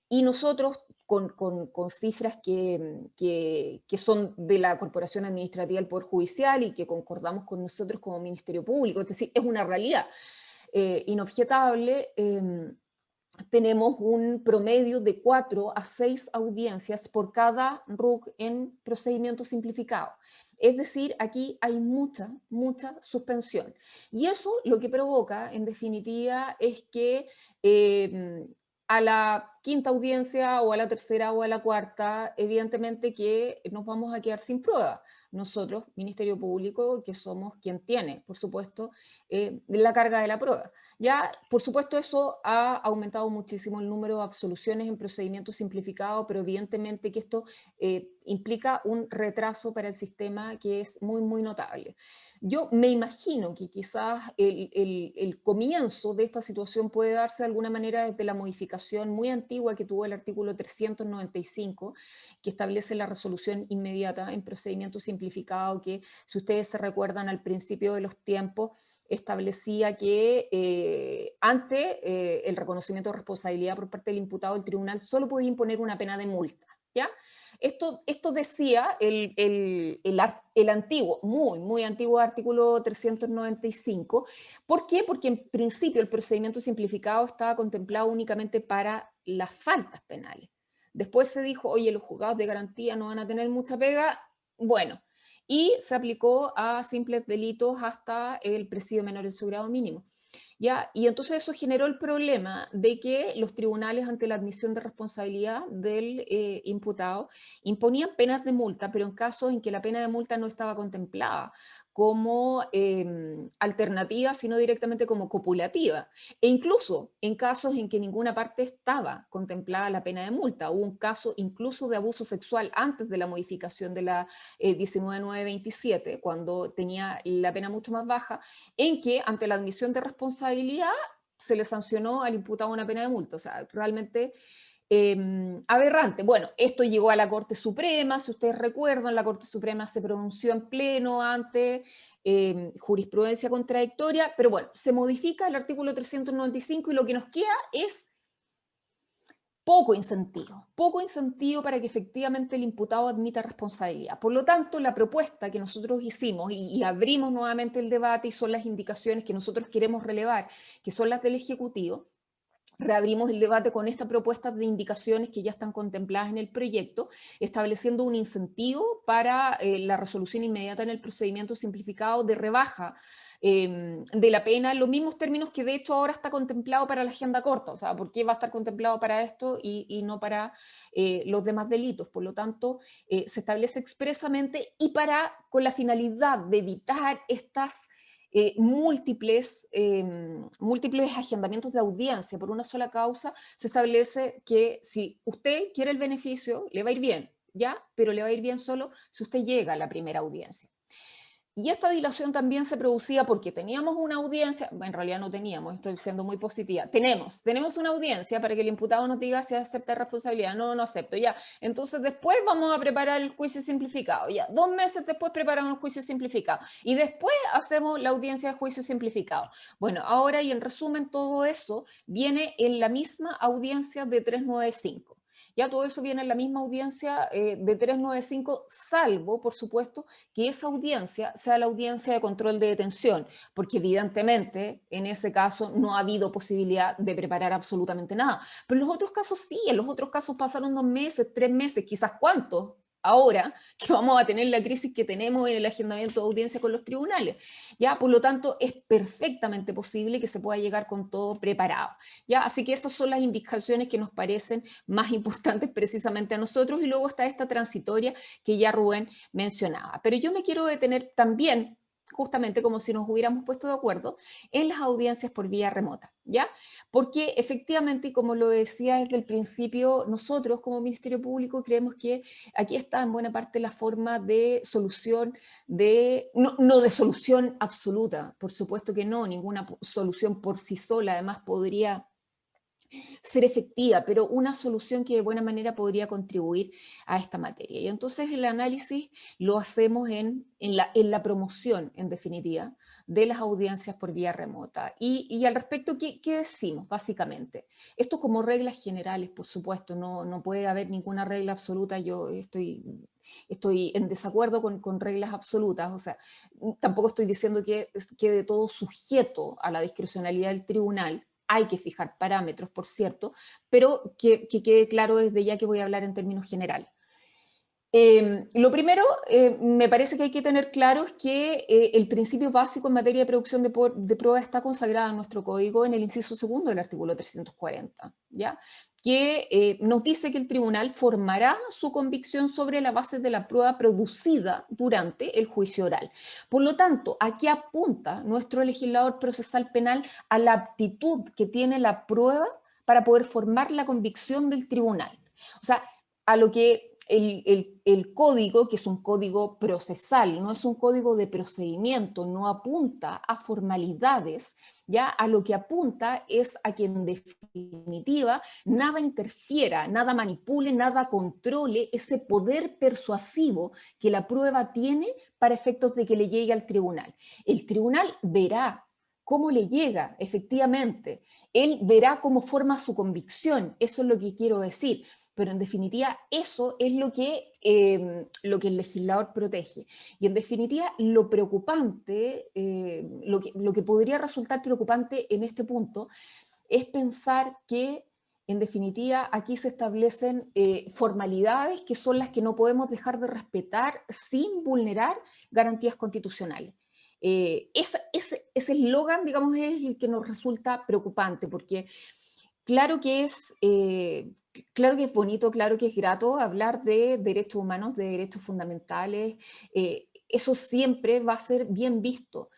Y nosotros, con cifras que son de la Corporación Administrativa del Poder Judicial y que concordamos con nosotros como Ministerio Público, es decir, es una realidad inobjetable, tenemos un promedio de 4 a 6 audiencias por cada RUC en procedimiento simplificado. Es decir, aquí hay mucha suspensión. Y eso lo que provoca, en definitiva, es que a la quinta audiencia o a la tercera o a la cuarta, evidentemente que nos vamos a quedar sin prueba. Nosotros, Ministerio Público, que somos quien tiene, por supuesto, la carga de la prueba. Ya, por supuesto, eso ha aumentado muchísimo el número de absoluciones en procedimientos simplificados, pero evidentemente que esto implica un retraso para el sistema que es muy notable. Yo me imagino que quizás el comienzo de esta situación puede darse de alguna manera desde la modificación muy antigua que tuvo el artículo 395, que establece la resolución inmediata en procedimiento simplificado, que si ustedes se recuerdan al principio de los tiempos, establecía que ante el reconocimiento de responsabilidad por parte del imputado, el tribunal solo podía imponer una pena de multa, ¿ya? Esto decía el antiguo, muy antiguo artículo 395. ¿Por qué? Porque en principio el procedimiento simplificado estaba contemplado únicamente para las faltas penales. Después se dijo, oye, los juzgados de garantía no van a tener mucha pega. Bueno, y se aplicó a simples delitos hasta el presidio menor en su grado mínimo. ¿Ya? Y entonces eso generó el problema de que los tribunales, ante la admisión de responsabilidad del imputado, imponían penas de multa, pero en casos en que la pena de multa no estaba contemplada como alternativa, sino directamente como copulativa. E incluso en casos en que ninguna parte estaba contemplada la pena de multa. Hubo un caso incluso de abuso sexual antes de la modificación de la 19.927, cuando tenía la pena mucho más baja, en que ante la admisión de responsabilidad se le sancionó al imputado una pena de multa. O sea, realmente aberrante. Bueno, esto llegó a la Corte Suprema, si ustedes recuerdan, la Corte Suprema se pronunció en pleno ante jurisprudencia contradictoria, pero bueno, se modifica el artículo 395 y lo que nos queda es poco incentivo para que efectivamente el imputado admita responsabilidad. Por lo tanto, la propuesta que nosotros hicimos y abrimos nuevamente el debate, y son las indicaciones que nosotros queremos relevar, que son las del Ejecutivo, reabrimos el debate con esta propuesta de indicaciones que ya están contempladas en el proyecto, estableciendo un incentivo para la resolución inmediata en el procedimiento simplificado de rebaja de la pena, en los mismos términos que de hecho ahora está contemplado para la agenda corta. O sea, ¿por qué va a estar contemplado para esto y no para los demás delitos? Por lo tanto, se establece expresamente y con la finalidad de evitar estas múltiples agendamientos de audiencia por una sola causa, se establece que si usted quiere el beneficio, le va a ir bien, ¿ya? Pero le va a ir bien solo si usted llega a la primera audiencia. Y esta dilación también se producía porque teníamos una audiencia, en realidad no teníamos, estoy siendo muy positiva, tenemos una audiencia para que el imputado nos diga si acepta responsabilidad, no acepto, ya. Entonces después vamos a preparar el juicio simplificado, ya. 2 meses después preparamos el juicio simplificado y después hacemos la audiencia de juicio simplificado. Bueno, ahora y en resumen todo eso viene en la misma audiencia de 395. Ya todo eso viene en la misma audiencia de 395, salvo, por supuesto, que esa audiencia sea la audiencia de control de detención, porque evidentemente en ese caso no ha habido posibilidad de preparar absolutamente nada. Pero en los otros casos sí, en los otros casos pasaron 2 meses, 3 meses, quizás cuántos, ahora que vamos a tener la crisis que tenemos en el agendamiento de audiencia con los tribunales. ¿Ya? Por lo tanto, es perfectamente posible que se pueda llegar con todo preparado. ¿Ya? Así que esas son las indicaciones que nos parecen más importantes precisamente a nosotros, y luego está esta transitoria que ya Rubén mencionaba. Pero yo me quiero detener también, justamente como si nos hubiéramos puesto de acuerdo, en las audiencias por vía remota, ¿ya? Porque efectivamente, y como lo decía desde el principio, nosotros como Ministerio Público creemos que aquí está en buena parte la forma de solución, no de solución absoluta, por supuesto que no, ninguna solución por sí sola además podría ser efectiva, pero una solución que de buena manera podría contribuir a esta materia. Y entonces el análisis lo hacemos en la promoción, en definitiva, de las audiencias por vía remota. Y al respecto, ¿qué decimos básicamente? Esto como reglas generales, por supuesto, no puede haber ninguna regla absoluta. Yo estoy en desacuerdo con reglas absolutas, o sea, tampoco estoy diciendo que quede todo sujeto a la discrecionalidad del tribunal. Hay que fijar parámetros, por cierto, pero que quede claro desde ya que voy a hablar en términos generales. Lo primero, me parece que hay que tener claro es que el principio básico en materia de producción de prueba está consagrado en nuestro código en el inciso segundo del artículo 340, ¿ya? Que nos dice que el tribunal formará su convicción sobre la base de la prueba producida durante el juicio oral. Por lo tanto, aquí apunta nuestro legislador procesal penal a la aptitud que tiene la prueba para poder formar la convicción del tribunal. O sea, a lo que el código, que es un código procesal, no es un código de procedimiento, no apunta a formalidades, ya a lo que apunta es a que en definitiva nada interfiera, nada manipule, nada controle ese poder persuasivo que la prueba tiene para efectos de que le llegue al tribunal. El tribunal verá cómo le llega efectivamente, él verá cómo forma su convicción, eso es lo que quiero decir. Pero en definitiva eso es lo que el legislador protege. Y en definitiva lo preocupante, lo que podría resultar preocupante en este punto es pensar que en definitiva aquí se establecen formalidades que son las que no podemos dejar de respetar sin vulnerar garantías constitucionales. Ese eslogan, digamos, es el que nos resulta preocupante, porque claro que es bonito, claro que es grato hablar de derechos humanos, de derechos fundamentales, eso siempre va a ser bien visto,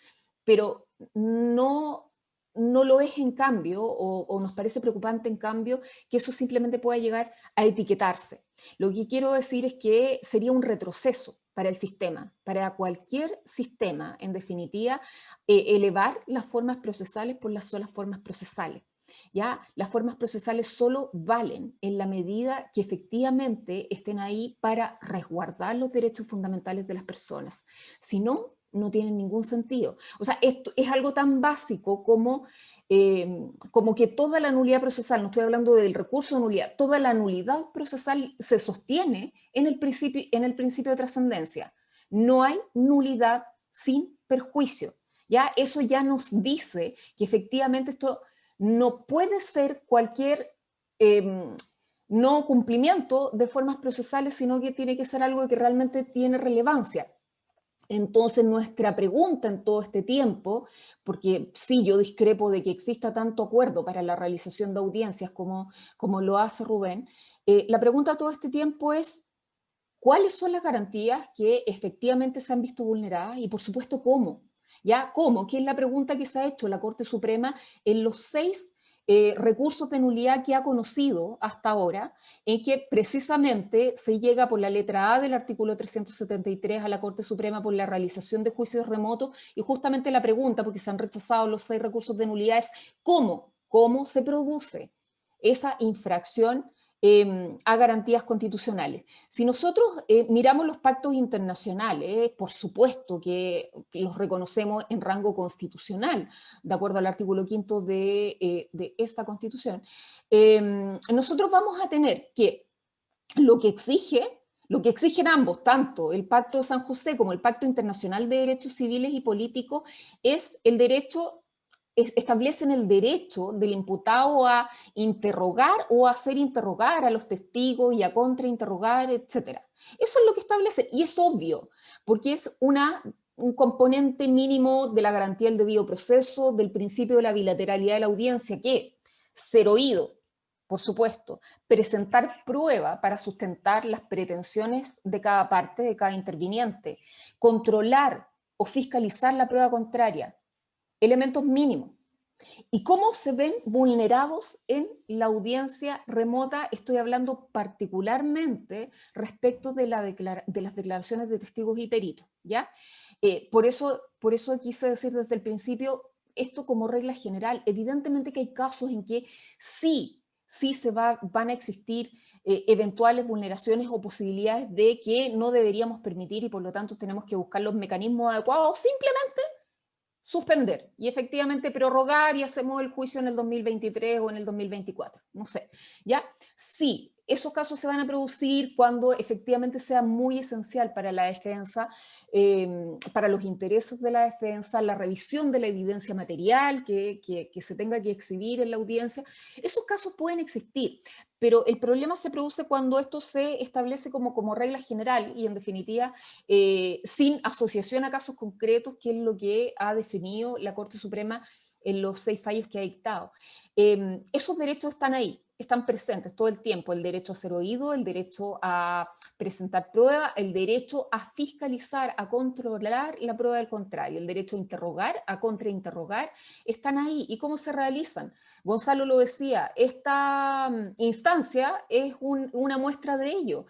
pero no lo es en cambio, o nos parece preocupante en cambio, que eso simplemente pueda llegar a etiquetarse. Lo que quiero decir es que sería un retroceso para el sistema, para cualquier sistema, en definitiva, elevar las formas procesales por las solas formas procesales. ¿Ya? Las formas procesales solo valen en la medida que efectivamente estén ahí para resguardar los derechos fundamentales de las personas. Si no, no tienen ningún sentido. O sea, esto es algo tan básico como que toda la nulidad procesal, no estoy hablando del recurso de nulidad, toda la nulidad procesal se sostiene en el principio de trascendencia. No hay nulidad sin perjuicio. ¿Ya? Eso ya nos dice que efectivamente esto no puede ser cualquier no cumplimiento de formas procesales, sino que tiene que ser algo que realmente tiene relevancia. Entonces nuestra pregunta en todo este tiempo, porque sí, yo discrepo de que exista tanto acuerdo para la realización de audiencias como lo hace Rubén, la pregunta todo este tiempo es ¿cuáles son las garantías que efectivamente se han visto vulneradas? Y por supuesto, ¿cómo? ¿Ya? ¿Cómo? Que es la pregunta que se ha hecho la Corte Suprema en los 6 recursos de nulidad que ha conocido hasta ahora, en que precisamente se llega por la letra A del artículo 373 a la Corte Suprema por la realización de juicios remotos, y justamente la pregunta, porque se han rechazado los 6 recursos de nulidad, es ¿cómo se produce esa infracción a garantías constitucionales? Si nosotros miramos los pactos internacionales, por supuesto que los reconocemos en rango constitucional, de acuerdo al artículo 5 de esta Constitución, nosotros vamos a tener que lo que exigen ambos, tanto el Pacto de San José como el Pacto Internacional de Derechos Civiles y Políticos, es el derecho, establecen el derecho del imputado a interrogar o a hacer interrogar a los testigos y a contrainterrogar, etc. Eso es lo que establece, y es obvio, porque es un componente mínimo de la garantía del debido proceso, del principio de la bilateralidad de la audiencia, que ser oído, por supuesto, presentar prueba para sustentar las pretensiones de cada parte, de cada interviniente, controlar o fiscalizar la prueba contraria, elementos mínimos. ¿Y cómo se ven vulnerados en la audiencia remota? Estoy hablando particularmente respecto de las declaraciones de testigos y peritos, ¿ya? Por eso quise decir desde el principio, esto como regla general. Evidentemente que hay casos en que sí van a existir eventuales vulneraciones o posibilidades de que no deberíamos permitir, y por lo tanto tenemos que buscar los mecanismos adecuados, simplemente suspender y efectivamente prorrogar, y hacemos el juicio en el 2023 o en el 2024, no sé, ¿ya? Sí, esos casos se van a producir cuando efectivamente sea muy esencial para la defensa, para los intereses de la defensa, la revisión de la evidencia material que se tenga que exhibir en la audiencia. Esos casos pueden existir, pero el problema se produce cuando esto se establece como regla general y en definitiva sin asociación a casos concretos, que es lo que ha definido la Corte Suprema en los 6 fallos que ha dictado. Esos derechos están ahí, están presentes todo el tiempo: el derecho a ser oído, el derecho a presentar prueba, el derecho a fiscalizar, a controlar la prueba del contrario, el derecho a interrogar, a contrainterrogar, están ahí. ¿Y cómo se realizan? Gonzalo lo decía, esta instancia es una muestra de ello.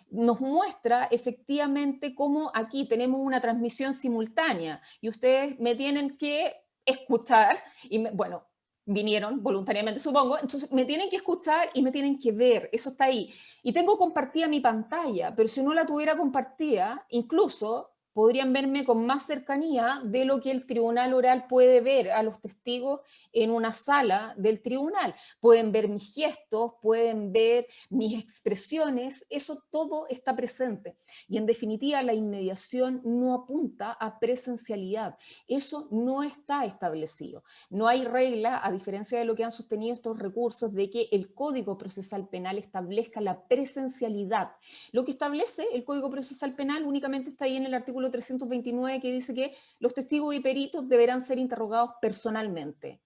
Nos muestra efectivamente cómo aquí tenemos una transmisión simultánea y ustedes me tienen que escuchar, y bueno, vinieron voluntariamente, supongo, entonces me tienen que escuchar y me tienen que ver, eso está ahí. Y tengo compartida mi pantalla, pero si no la tuviera compartida, incluso podrían verme con más cercanía de lo que el tribunal oral puede ver a los testigos en una sala del tribunal. Pueden ver mis gestos, pueden ver mis expresiones, eso todo está presente. Y en definitiva, la inmediación no apunta a presencialidad. Eso no está establecido. No hay regla, a diferencia de lo que han sostenido estos recursos, de que el Código Procesal Penal establezca la presencialidad. Lo que establece el Código Procesal Penal únicamente está ahí en el artículo 329, que dice que los testigos y peritos deberán ser interrogados personalmente.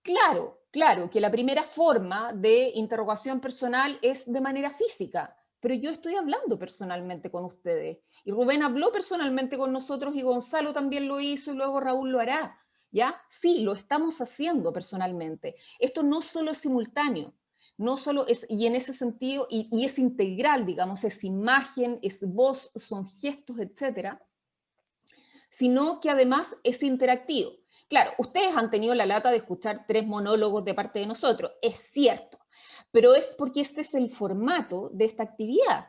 Claro que la primera forma de interrogación personal es de manera física, pero yo estoy hablando personalmente con ustedes. Y Rubén habló personalmente con nosotros y Gonzalo también lo hizo y luego Raúl lo hará. ¿Ya? Sí, lo estamos haciendo personalmente. Esto no solo es simultáneo, no solo es, y en ese sentido, y es integral, digamos, es imagen, es voz, son gestos, etcétera, sino que además es interactivo. Claro, ustedes han tenido la lata de escuchar 3 monólogos de parte de nosotros, es cierto, pero es porque este es el formato de esta actividad.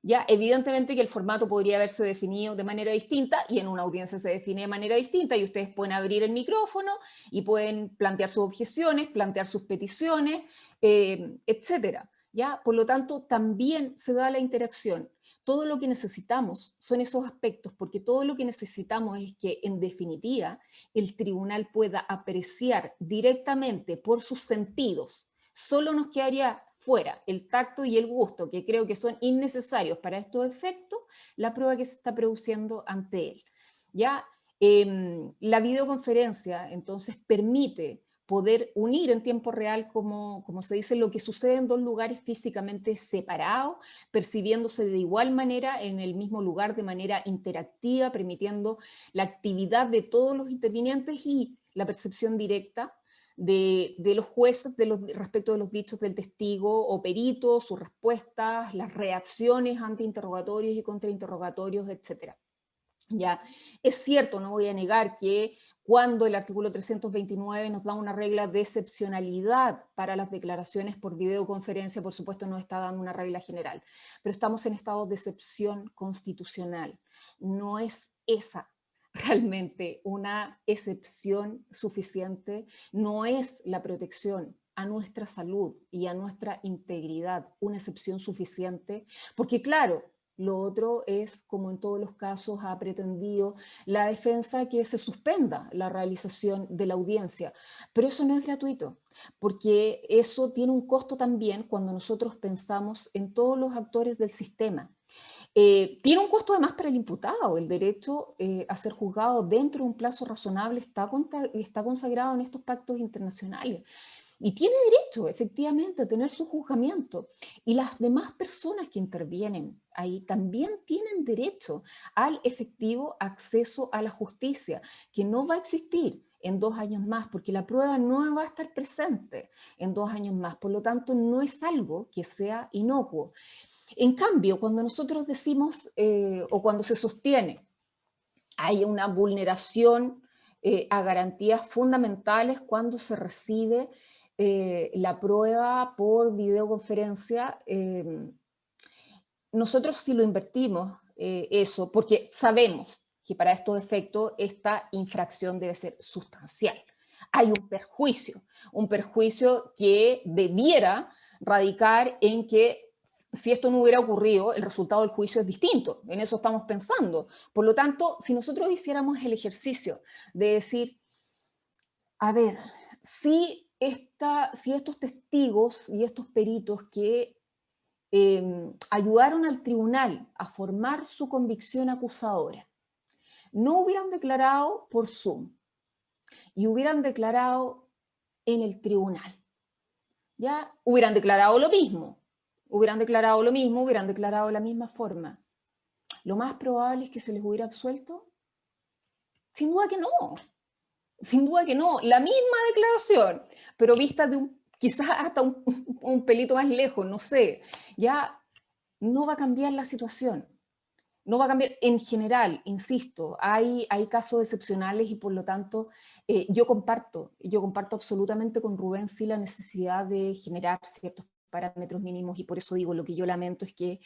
Ya, evidentemente que el formato podría haberse definido de manera distinta, y en una audiencia se define de manera distinta, y ustedes pueden abrir el micrófono y pueden plantear sus objeciones, plantear sus peticiones, etcétera. ¿Ya? Por lo tanto, también se da la interacción. Todo lo que necesitamos son esos aspectos, porque todo lo que necesitamos es que, en definitiva, el tribunal pueda apreciar directamente por sus sentidos. Solo nos quedaría fuera el tacto y el gusto, que creo que son innecesarios para estos efectos, la prueba que se está produciendo ante él. ¿Ya? La videoconferencia, entonces, permite poder unir en tiempo real, como se dice, lo que sucede en 2 lugares físicamente separados, percibiéndose de igual manera en el mismo lugar de manera interactiva, permitiendo la actividad de todos los intervinientes y la percepción directa de los jueces respecto de los dichos del testigo o perito, sus respuestas, las reacciones ante interrogatorios y contrainterrogatorios, etc. Ya, es cierto, no voy a negar que cuando el artículo 329 nos da una regla de excepcionalidad para las declaraciones por videoconferencia, por supuesto no está dando una regla general, pero estamos en estado de excepción constitucional. No es esa realmente una excepción suficiente, no es la protección a nuestra salud y a nuestra integridad una excepción suficiente, porque claro, lo otro es, como en todos los casos ha pretendido la defensa, que se suspenda la realización de la audiencia. Pero eso no es gratuito, porque eso tiene un costo también cuando nosotros pensamos en todos los actores del sistema. Tiene un costo además para el imputado. El derecho a ser juzgado dentro de un plazo razonable está consagrado en estos pactos internacionales. Y tiene derecho, efectivamente, a tener su juzgamiento. Y las demás personas que intervienen ahí también tienen derecho al efectivo acceso a la justicia, que no va a existir en 2 años más, porque la prueba no va a estar presente en 2 años más. Por lo tanto, no es algo que sea inocuo. En cambio, cuando nosotros decimos, o cuando se sostiene, hay una vulneración a garantías fundamentales cuando se recibe la prueba por videoconferencia, nosotros sí lo invertimos eso, porque sabemos que para estos efectos esta infracción debe ser sustancial. Hay un perjuicio que debiera radicar en que si esto no hubiera ocurrido, el resultado del juicio es distinto. En eso estamos pensando. Por lo tanto, si nosotros hiciéramos el ejercicio de decir, a ver, si estos testigos y estos peritos que ayudaron al tribunal a formar su convicción acusadora, no hubieran declarado por Zoom y hubieran declarado en el tribunal, ya hubieran declarado lo mismo, hubieran declarado de la misma forma. Lo más probable es que se les hubiera absuelto. Sin duda que no. Sin duda que no. La misma declaración, pero vista de quizás hasta un pelito más lejos, no sé. Ya no va a cambiar la situación. No va a cambiar en general, insisto, hay casos excepcionales y por lo tanto yo comparto absolutamente con Rubén sí la necesidad de generar ciertos parámetros mínimos y por eso digo, lo que yo lamento es que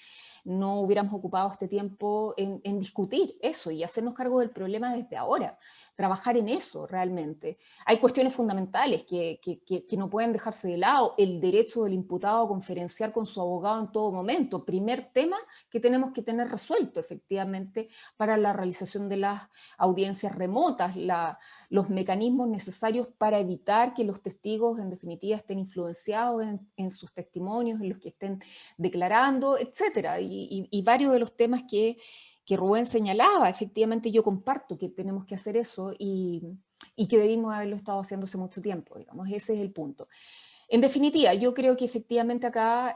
no hubiéramos ocupado este tiempo en discutir eso y hacernos cargo del problema desde ahora, trabajar en eso realmente. Hay cuestiones fundamentales que no pueden dejarse de lado, el derecho del imputado a conferenciar con su abogado en todo momento, primer tema que tenemos que tener resuelto efectivamente para la realización de las audiencias remotas, los mecanismos necesarios para evitar que los testigos en definitiva estén influenciados en sus testimonios, en los que estén declarando, etcétera, y varios de los temas que Rubén señalaba. Efectivamente yo comparto que tenemos que hacer eso y que debimos haberlo estado haciendo hace mucho tiempo, digamos, ese es el punto. En definitiva, yo creo que efectivamente acá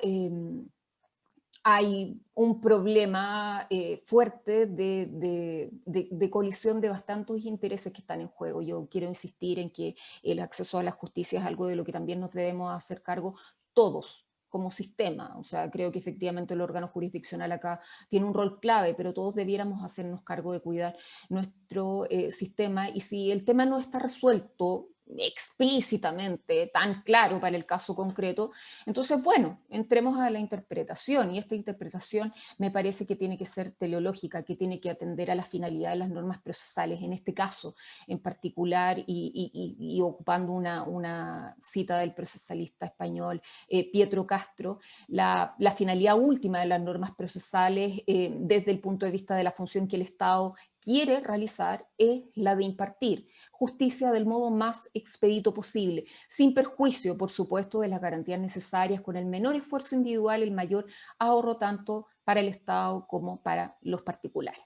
hay un problema fuerte de colisión de bastantes intereses que están en juego. Yo quiero insistir en que el acceso a la justicia es algo de lo que también nos debemos hacer cargo todos como sistema. O sea, creo que efectivamente el órgano jurisdiccional acá tiene un rol clave, pero todos debiéramos hacernos cargo de cuidar nuestro sistema, y si el tema no está resuelto explícitamente, tan claro para el caso concreto, entonces, bueno, entremos a la interpretación, y esta interpretación me parece que tiene que ser teleológica, que tiene que atender a la finalidad de las normas procesales, en este caso en particular, y ocupando una cita del procesalista español Pietro Castro, la finalidad última de las normas procesales desde el punto de vista de la función que el Estado quiere realizar es la de impartir justicia del modo más expedito posible, sin perjuicio, por supuesto, de las garantías necesarias, con el menor esfuerzo individual, el mayor ahorro tanto para el Estado como para los particulares.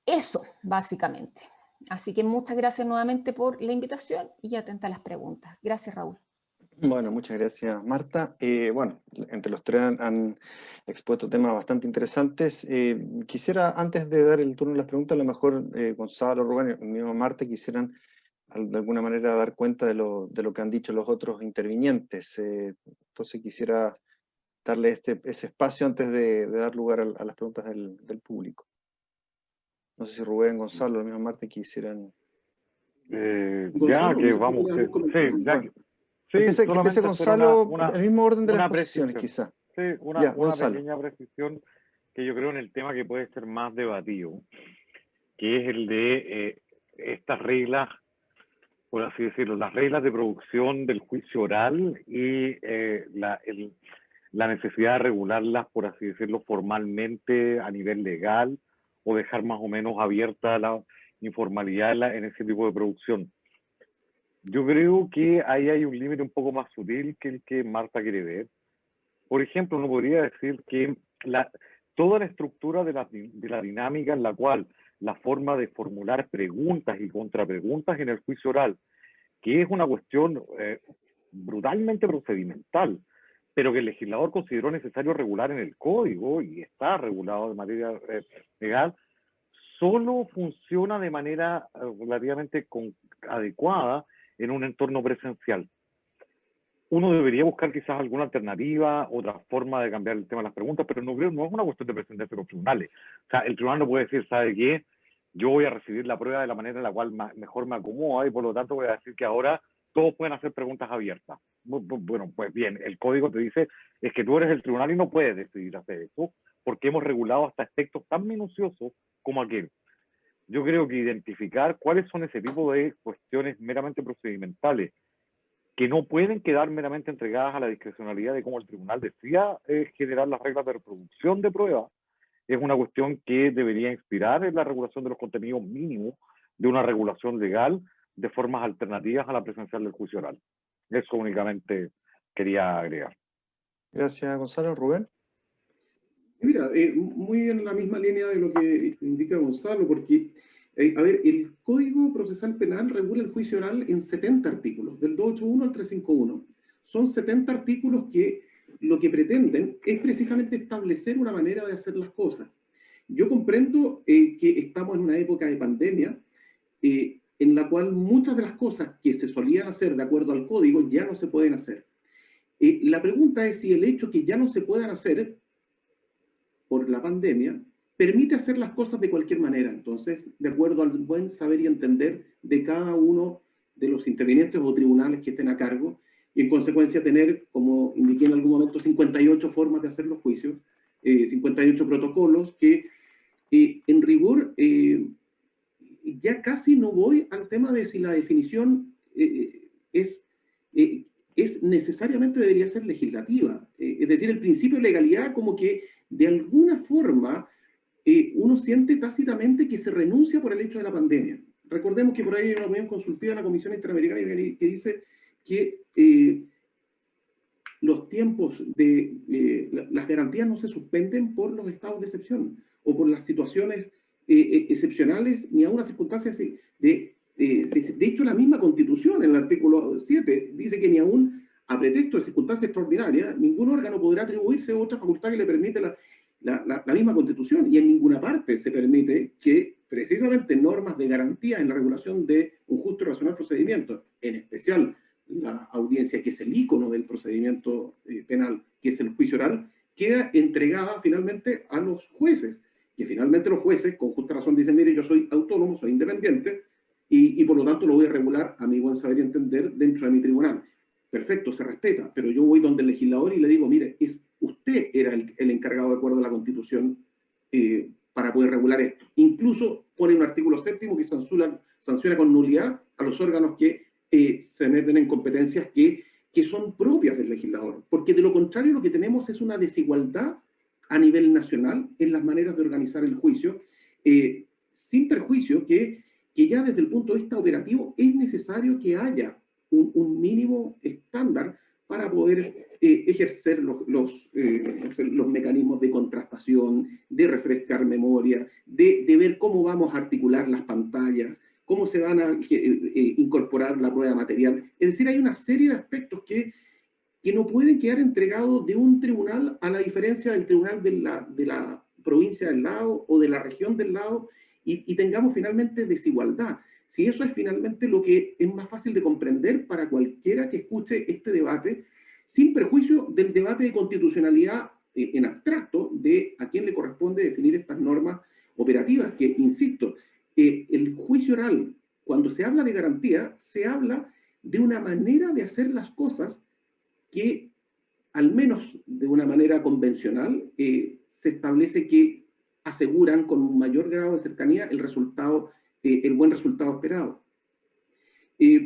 Eso, básicamente. Así que muchas gracias nuevamente por la invitación y atenta a las preguntas. Gracias, Raúl. Bueno, muchas gracias, Marta. Bueno, entre los tres han expuesto temas bastante interesantes. Quisiera, antes de dar el turno a las preguntas, a lo mejor Gonzalo, Rubén y mismo Marta quisieran de alguna manera dar cuenta de lo que han dicho los otros intervinientes. Entonces quisiera darle ese espacio antes de dar lugar a las preguntas del público. No sé si Rubén, Gonzalo, la misma Marta quisieran... ya que vamos, sí, empiece Gonzalo, el mismo orden de las posiciones, precisión. quizá. Sí, una pequeña precisión que yo creo en el tema que puede ser más debatido, que es el de estas reglas, por así decirlo, las reglas de producción del juicio oral y la necesidad de regularlas, por así decirlo, formalmente a nivel legal, o dejar más o menos abierta la informalidad en ese tipo de producción. Yo creo que ahí hay un límite un poco más sutil que el que Marta quiere ver. Por ejemplo, uno podría decir que toda la estructura de la dinámica en la cual la forma de formular preguntas y contrapreguntas en el juicio oral, que es una cuestión brutalmente procedimental, pero que el legislador consideró necesario regular en el código y está regulado de manera legal, solo funciona de manera relativamente adecuada en un entorno presencial. Uno debería buscar quizás alguna alternativa, otra forma de cambiar el tema de las preguntas, pero no es una cuestión de presentarse a los tribunales. O sea, el tribunal no puede decir, ¿sabe qué? Yo voy a recibir la prueba de la manera en la cual mejor me acomoda y por lo tanto voy a decir que ahora todos pueden hacer preguntas abiertas. Bueno, pues bien, el código te dice es que tú eres el tribunal y no puedes decidir hacer eso porque hemos regulado hasta aspectos tan minuciosos como aquel. Yo creo que identificar cuáles son ese tipo de cuestiones meramente procedimentales que no pueden quedar meramente entregadas a la discrecionalidad de cómo el tribunal decida generar las reglas de reproducción de pruebas, es una cuestión que debería inspirar en la regulación de los contenidos mínimos de una regulación legal de formas alternativas a la presencial del juicio oral. Eso únicamente quería agregar. Gracias, Gonzalo. Rubén. Mira, muy en la misma línea de lo que indica Gonzalo, porque, a ver, el Código Procesal Penal regula el juicio oral en 70 artículos, del 281 al 351. Son 70 artículos que lo que pretenden es precisamente establecer una manera de hacer las cosas. Yo comprendo que estamos en una época de pandemia en la cual muchas de las cosas que se solían hacer de acuerdo al código ya no se pueden hacer. La pregunta es si el hecho que ya no se puedan hacer por la pandemia permite hacer las cosas de cualquier manera. Entonces, de acuerdo al buen saber y entender de cada uno de los intervinientes o tribunales que estén a cargo, y en consecuencia tener, como indiqué en algún momento, 58 formas de hacer los juicios, 58 protocolos que en rigor ya casi no voy al tema de si la definición es necesariamente debería ser legislativa. Es decir, el principio de legalidad como que de alguna forma uno siente tácitamente que se renuncia por el hecho de la pandemia. Recordemos que por ahí hay una opinión consultiva en la Comisión Interamericana que dice que los tiempos de las garantías no se suspenden por los estados de excepción o por las situaciones excepcionales ni a unas circunstancias de hecho, la misma Constitución, en el artículo 7, dice que ni aún a pretexto de circunstancias extraordinarias, ningún órgano podrá atribuirse otra facultad que le permite la misma Constitución, y en ninguna parte se permite que precisamente normas de garantía en la regulación de un justo y racional procedimiento, en especial la audiencia, que es el ícono del procedimiento penal, que es el juicio oral, queda entregada finalmente a los jueces, que finalmente los jueces, con justa razón, dicen, mire, yo soy autónomo, soy independiente, y por lo tanto lo voy a regular a mi buen saber y entender dentro de mi tribunal. Perfecto, se respeta, pero yo voy donde el legislador y le digo, mire, usted era el encargado de acuerdo a la Constitución para poder regular esto. Incluso pone un artículo 7º que sanciona con nulidad a los órganos que se meten en competencias que son propias del legislador, porque de lo contrario lo que tenemos es una desigualdad a nivel nacional en las maneras de organizar el juicio, sin perjuicio que ya desde el punto de vista operativo es necesario que haya un mínimo estándar para poder ejercer los mecanismos de contrastación, de refrescar memoria, de ver cómo vamos a articular las pantallas, cómo se van a incorporar la prueba material. Es decir, hay una serie de aspectos que no pueden quedar entregados de un tribunal a la diferencia del tribunal de la provincia del lado o de la región del lado, y tengamos finalmente desigualdad. si eso es finalmente lo que es más fácil de comprender para cualquiera que escuche este debate, sin perjuicio del debate de constitucionalidad en abstracto de a quién le corresponde definir estas normas operativas, que, insisto, el juicio oral, cuando se habla de garantía, se habla de una manera de hacer las cosas que, al menos de una manera convencional, se establece que aseguran con un mayor grado de cercanía el resultado, el buen resultado esperado.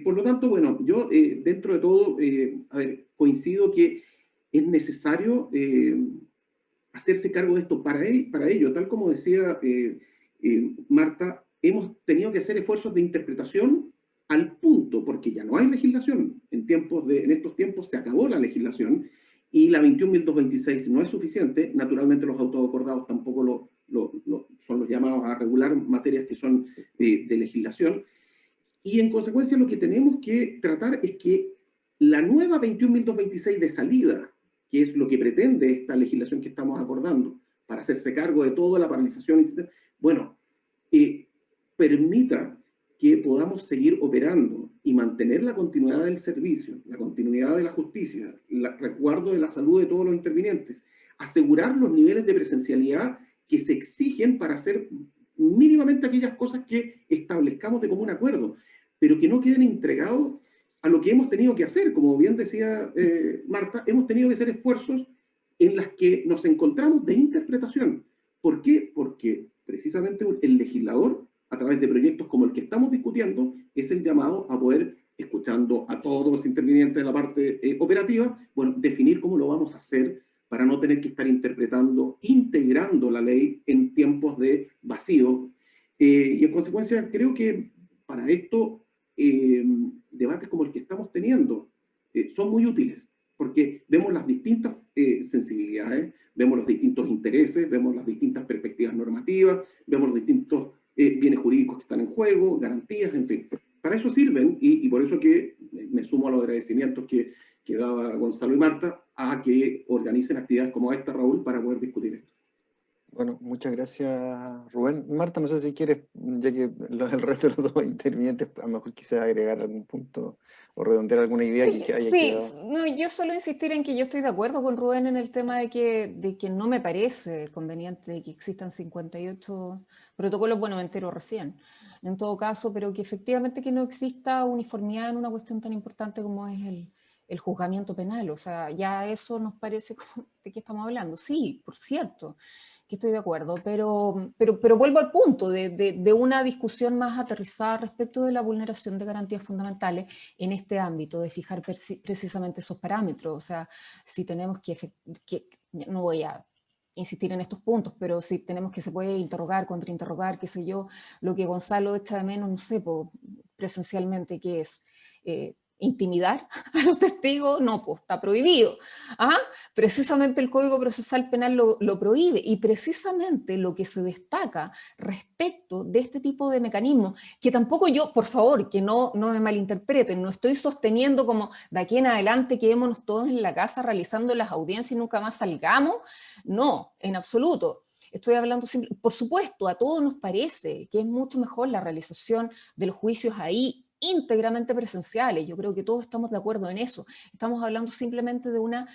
Por lo tanto, bueno, yo dentro de todo, coincido que es necesario hacerse cargo de esto. Para ello, tal como decía Marta, hemos tenido que hacer esfuerzos de interpretación al punto, porque ya no hay legislación. En estos tiempos se acabó la legislación y la 21.226 no es suficiente. Naturalmente los autos acordados tampoco son los llamados a regular materias que son de legislación. Y en consecuencia lo que tenemos que tratar es que la nueva 21.226 de salida, que es lo que pretende esta legislación que estamos acordando, para hacerse cargo de toda la paralización, bueno, permita que podamos seguir operando y mantener la continuidad del servicio, la continuidad de la justicia, el resguardo de la salud de todos los intervinientes, asegurar los niveles de presencialidad que se exigen para hacer mínimamente aquellas cosas que establezcamos de común acuerdo, pero que no queden entregados a lo que hemos tenido que hacer. Como bien decía Marta, hemos tenido que hacer esfuerzos en las que nos encontramos de interpretación. ¿Por qué? Porque precisamente el legislador, a través de proyectos como el que estamos discutiendo, es el llamado a poder, escuchando a todos los intervinientes de la parte operativa, bueno, definir cómo lo vamos a hacer para no tener que estar interpretando, integrando la ley en tiempos de vacío. Y en consecuencia, creo que para esto, debates como el que estamos teniendo son muy útiles, porque vemos las distintas sensibilidades, vemos los distintos intereses, vemos las distintas perspectivas normativas, vemos los distintos bienes jurídicos que están en juego, garantías, en fin. Para eso sirven, y por eso que me sumo a los agradecimientos que daba Gonzalo y Marta, a que organicen actividades como esta, Raúl, para poder discutir esto. Bueno, muchas gracias, Rubén. Marta, no sé si quieres, ya que el resto de los dos intervinientes, a lo mejor quizás agregar algún punto o redondear alguna idea que haya quedado. Sí, no, yo solo insistir en que yo estoy de acuerdo con Rubén en el tema de que no me parece conveniente que existan 58 protocolos, bueno, me entero recién, en todo caso, pero que efectivamente que no exista uniformidad en una cuestión tan importante como es el juzgamiento penal. O sea, ya eso nos parece, ¿de qué estamos hablando? Sí, por cierto, que estoy de acuerdo, pero vuelvo al punto de una discusión más aterrizada respecto de la vulneración de garantías fundamentales en este ámbito, de fijar precisamente esos parámetros. O sea, si tenemos que no voy a insistir en estos puntos, pero si tenemos que se puede interrogar, contrainterrogar, qué sé yo, lo que Gonzalo echa de menos, no sé, presencialmente, que es intimidar a los testigos, no, pues está prohibido. ¿Ah? Precisamente el Código Procesal Penal lo prohíbe, y precisamente lo que se destaca respecto de este tipo de mecanismos, que tampoco yo, por favor, que no me malinterpreten, no estoy sosteniendo como de aquí en adelante quedémonos todos en la casa realizando las audiencias y nunca más salgamos, no, en absoluto. Estoy hablando, por supuesto, a todos nos parece que es mucho mejor la realización de los juicios ahí, íntegramente presenciales. Yo creo que todos estamos de acuerdo en eso. Estamos hablando simplemente de una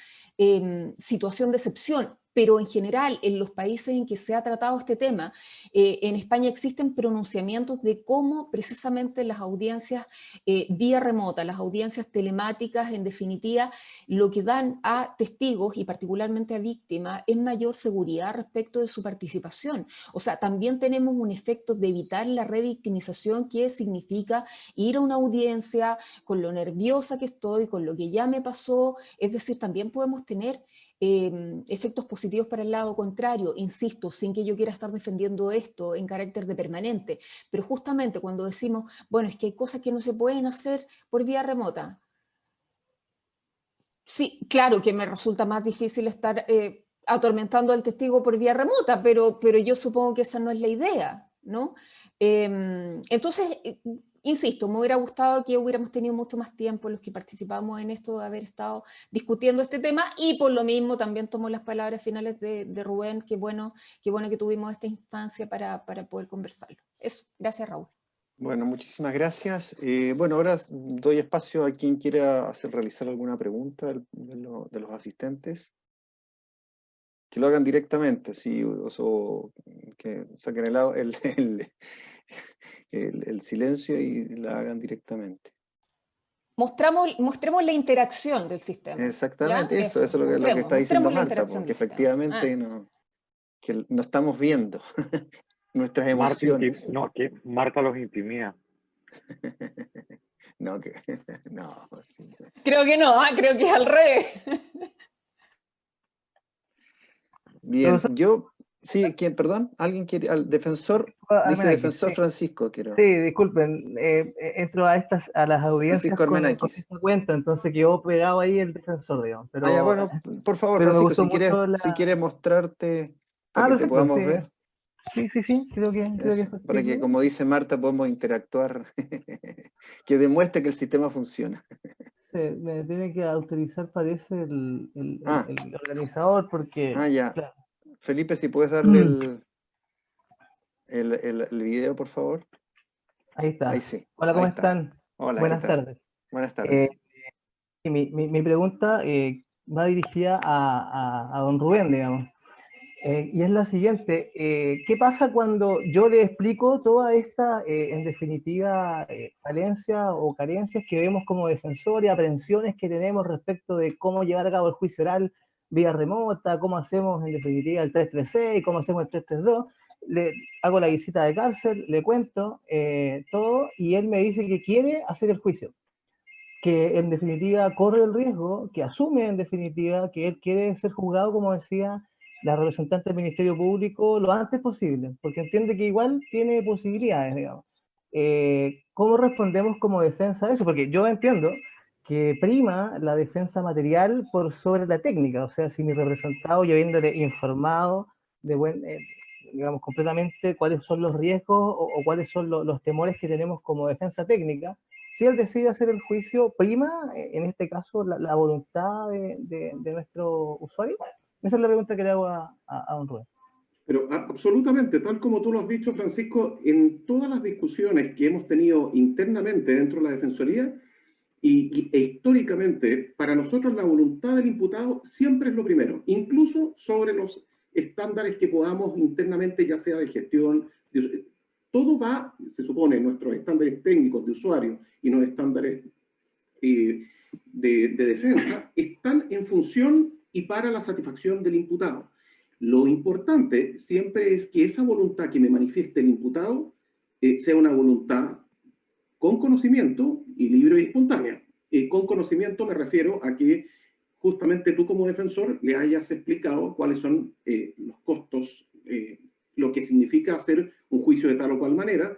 situación de excepción, pero en general en los países en que se ha tratado este tema, en España existen pronunciamientos de cómo precisamente las audiencias vía remota, las audiencias telemáticas, en definitiva, lo que dan a testigos y particularmente a víctimas es mayor seguridad respecto de su participación. O sea, también tenemos un efecto de evitar la revictimización, que significa ir a una audiencia con lo nerviosa que estoy, con lo que ya me pasó. Es decir, también podemos tener efectos positivos para el lado contrario, insisto, sin que yo quiera estar defendiendo esto en carácter de permanente, pero justamente cuando decimos, bueno, es que hay cosas que no se pueden hacer por vía remota. Sí, claro que me resulta más difícil estar atormentando al testigo por vía remota, pero yo supongo que esa no es la idea, ¿no? Entonces, insisto, me hubiera gustado que hubiéramos tenido mucho más tiempo los que participamos en esto, de haber estado discutiendo este tema, y por lo mismo también tomo las palabras finales de Rubén. Qué bueno que tuvimos esta instancia para poder conversarlo. Eso, gracias, Raúl. Bueno, muchísimas gracias. Bueno, ahora doy espacio a quien quiera realizar alguna pregunta de los asistentes. Que lo hagan directamente, sí, o que saquen el silencio y la hagan directamente. Mostremos la interacción del sistema. Exactamente, ¿Ya? eso es lo que está diciendo mostremos la Marta, interacción porque del sistema. efectivamente que no estamos viendo nuestras Marta, emociones. no, que Marta los intimida. No, no, sí. Creo que no, creo que es al revés. Bien, sí, ¿quién, perdón? ¿Alguien quiere? Al defensor, dice Armenakis, defensor sí. Francisco, quiero. Sí, disculpen, entro a las audiencias Francisco con Armenakis. esta cuenta, entonces quedó pegado ahí el defensor, digamos. Pero, Ya, bueno, por favor, pero me Francisco, gustó mucho si quieres mostrarte para que te perfecto, podamos sí. ver. Sí, creo que es para que, como dice Marta, podamos interactuar, que demuestre que el sistema funciona. Me tiene que autorizar, parece, el organizador, porque... ya. Claro. Felipe, si puedes darle el video, por favor. Ahí está. Ahí sí. Hola, ¿cómo están? Hola, Buenas tardes. Buenas tardes. Mi pregunta va dirigida a don Rubén, digamos. Y es la siguiente, ¿qué pasa cuando yo le explico toda esta, en definitiva, falencia o carencias que vemos como defensor y aprensiones que tenemos respecto de cómo llevar a cabo el juicio oral vía remota, cómo hacemos en definitiva el 336, cómo hacemos el 332? Le hago la visita de cárcel, le cuento todo y él me dice que quiere hacer el juicio, que en definitiva corre el riesgo, que asume en definitiva que él quiere ser juzgado, como decía la representante del Ministerio Público, lo antes posible, porque entiende que igual tiene posibilidades, digamos. ¿Cómo respondemos como defensa a eso? Porque yo entiendo que prima la defensa material por sobre la técnica, o sea, si mi representado, yo habiéndole informado digamos, completamente cuáles son los riesgos o cuáles son los temores que tenemos como defensa técnica, si él decide hacer el juicio, prima, en este caso, la voluntad de nuestro usuario. Esa es la pregunta que le hago a don Rubén. Pero absolutamente, tal como tú lo has dicho, Francisco, en todas las discusiones que hemos tenido internamente dentro de la Defensoría e históricamente, para nosotros la voluntad del imputado siempre es lo primero, incluso sobre los estándares que podamos internamente, ya sea de gestión, todo va, se supone, nuestros estándares técnicos de usuario y los estándares de defensa, están en función y para la satisfacción del imputado. Lo importante siempre es que esa voluntad que me manifieste el imputado sea una voluntad con conocimiento y libre y espontánea. Con conocimiento me refiero a que justamente tú como defensor le hayas explicado cuáles son los costos, lo que significa hacer un juicio de tal o cual manera.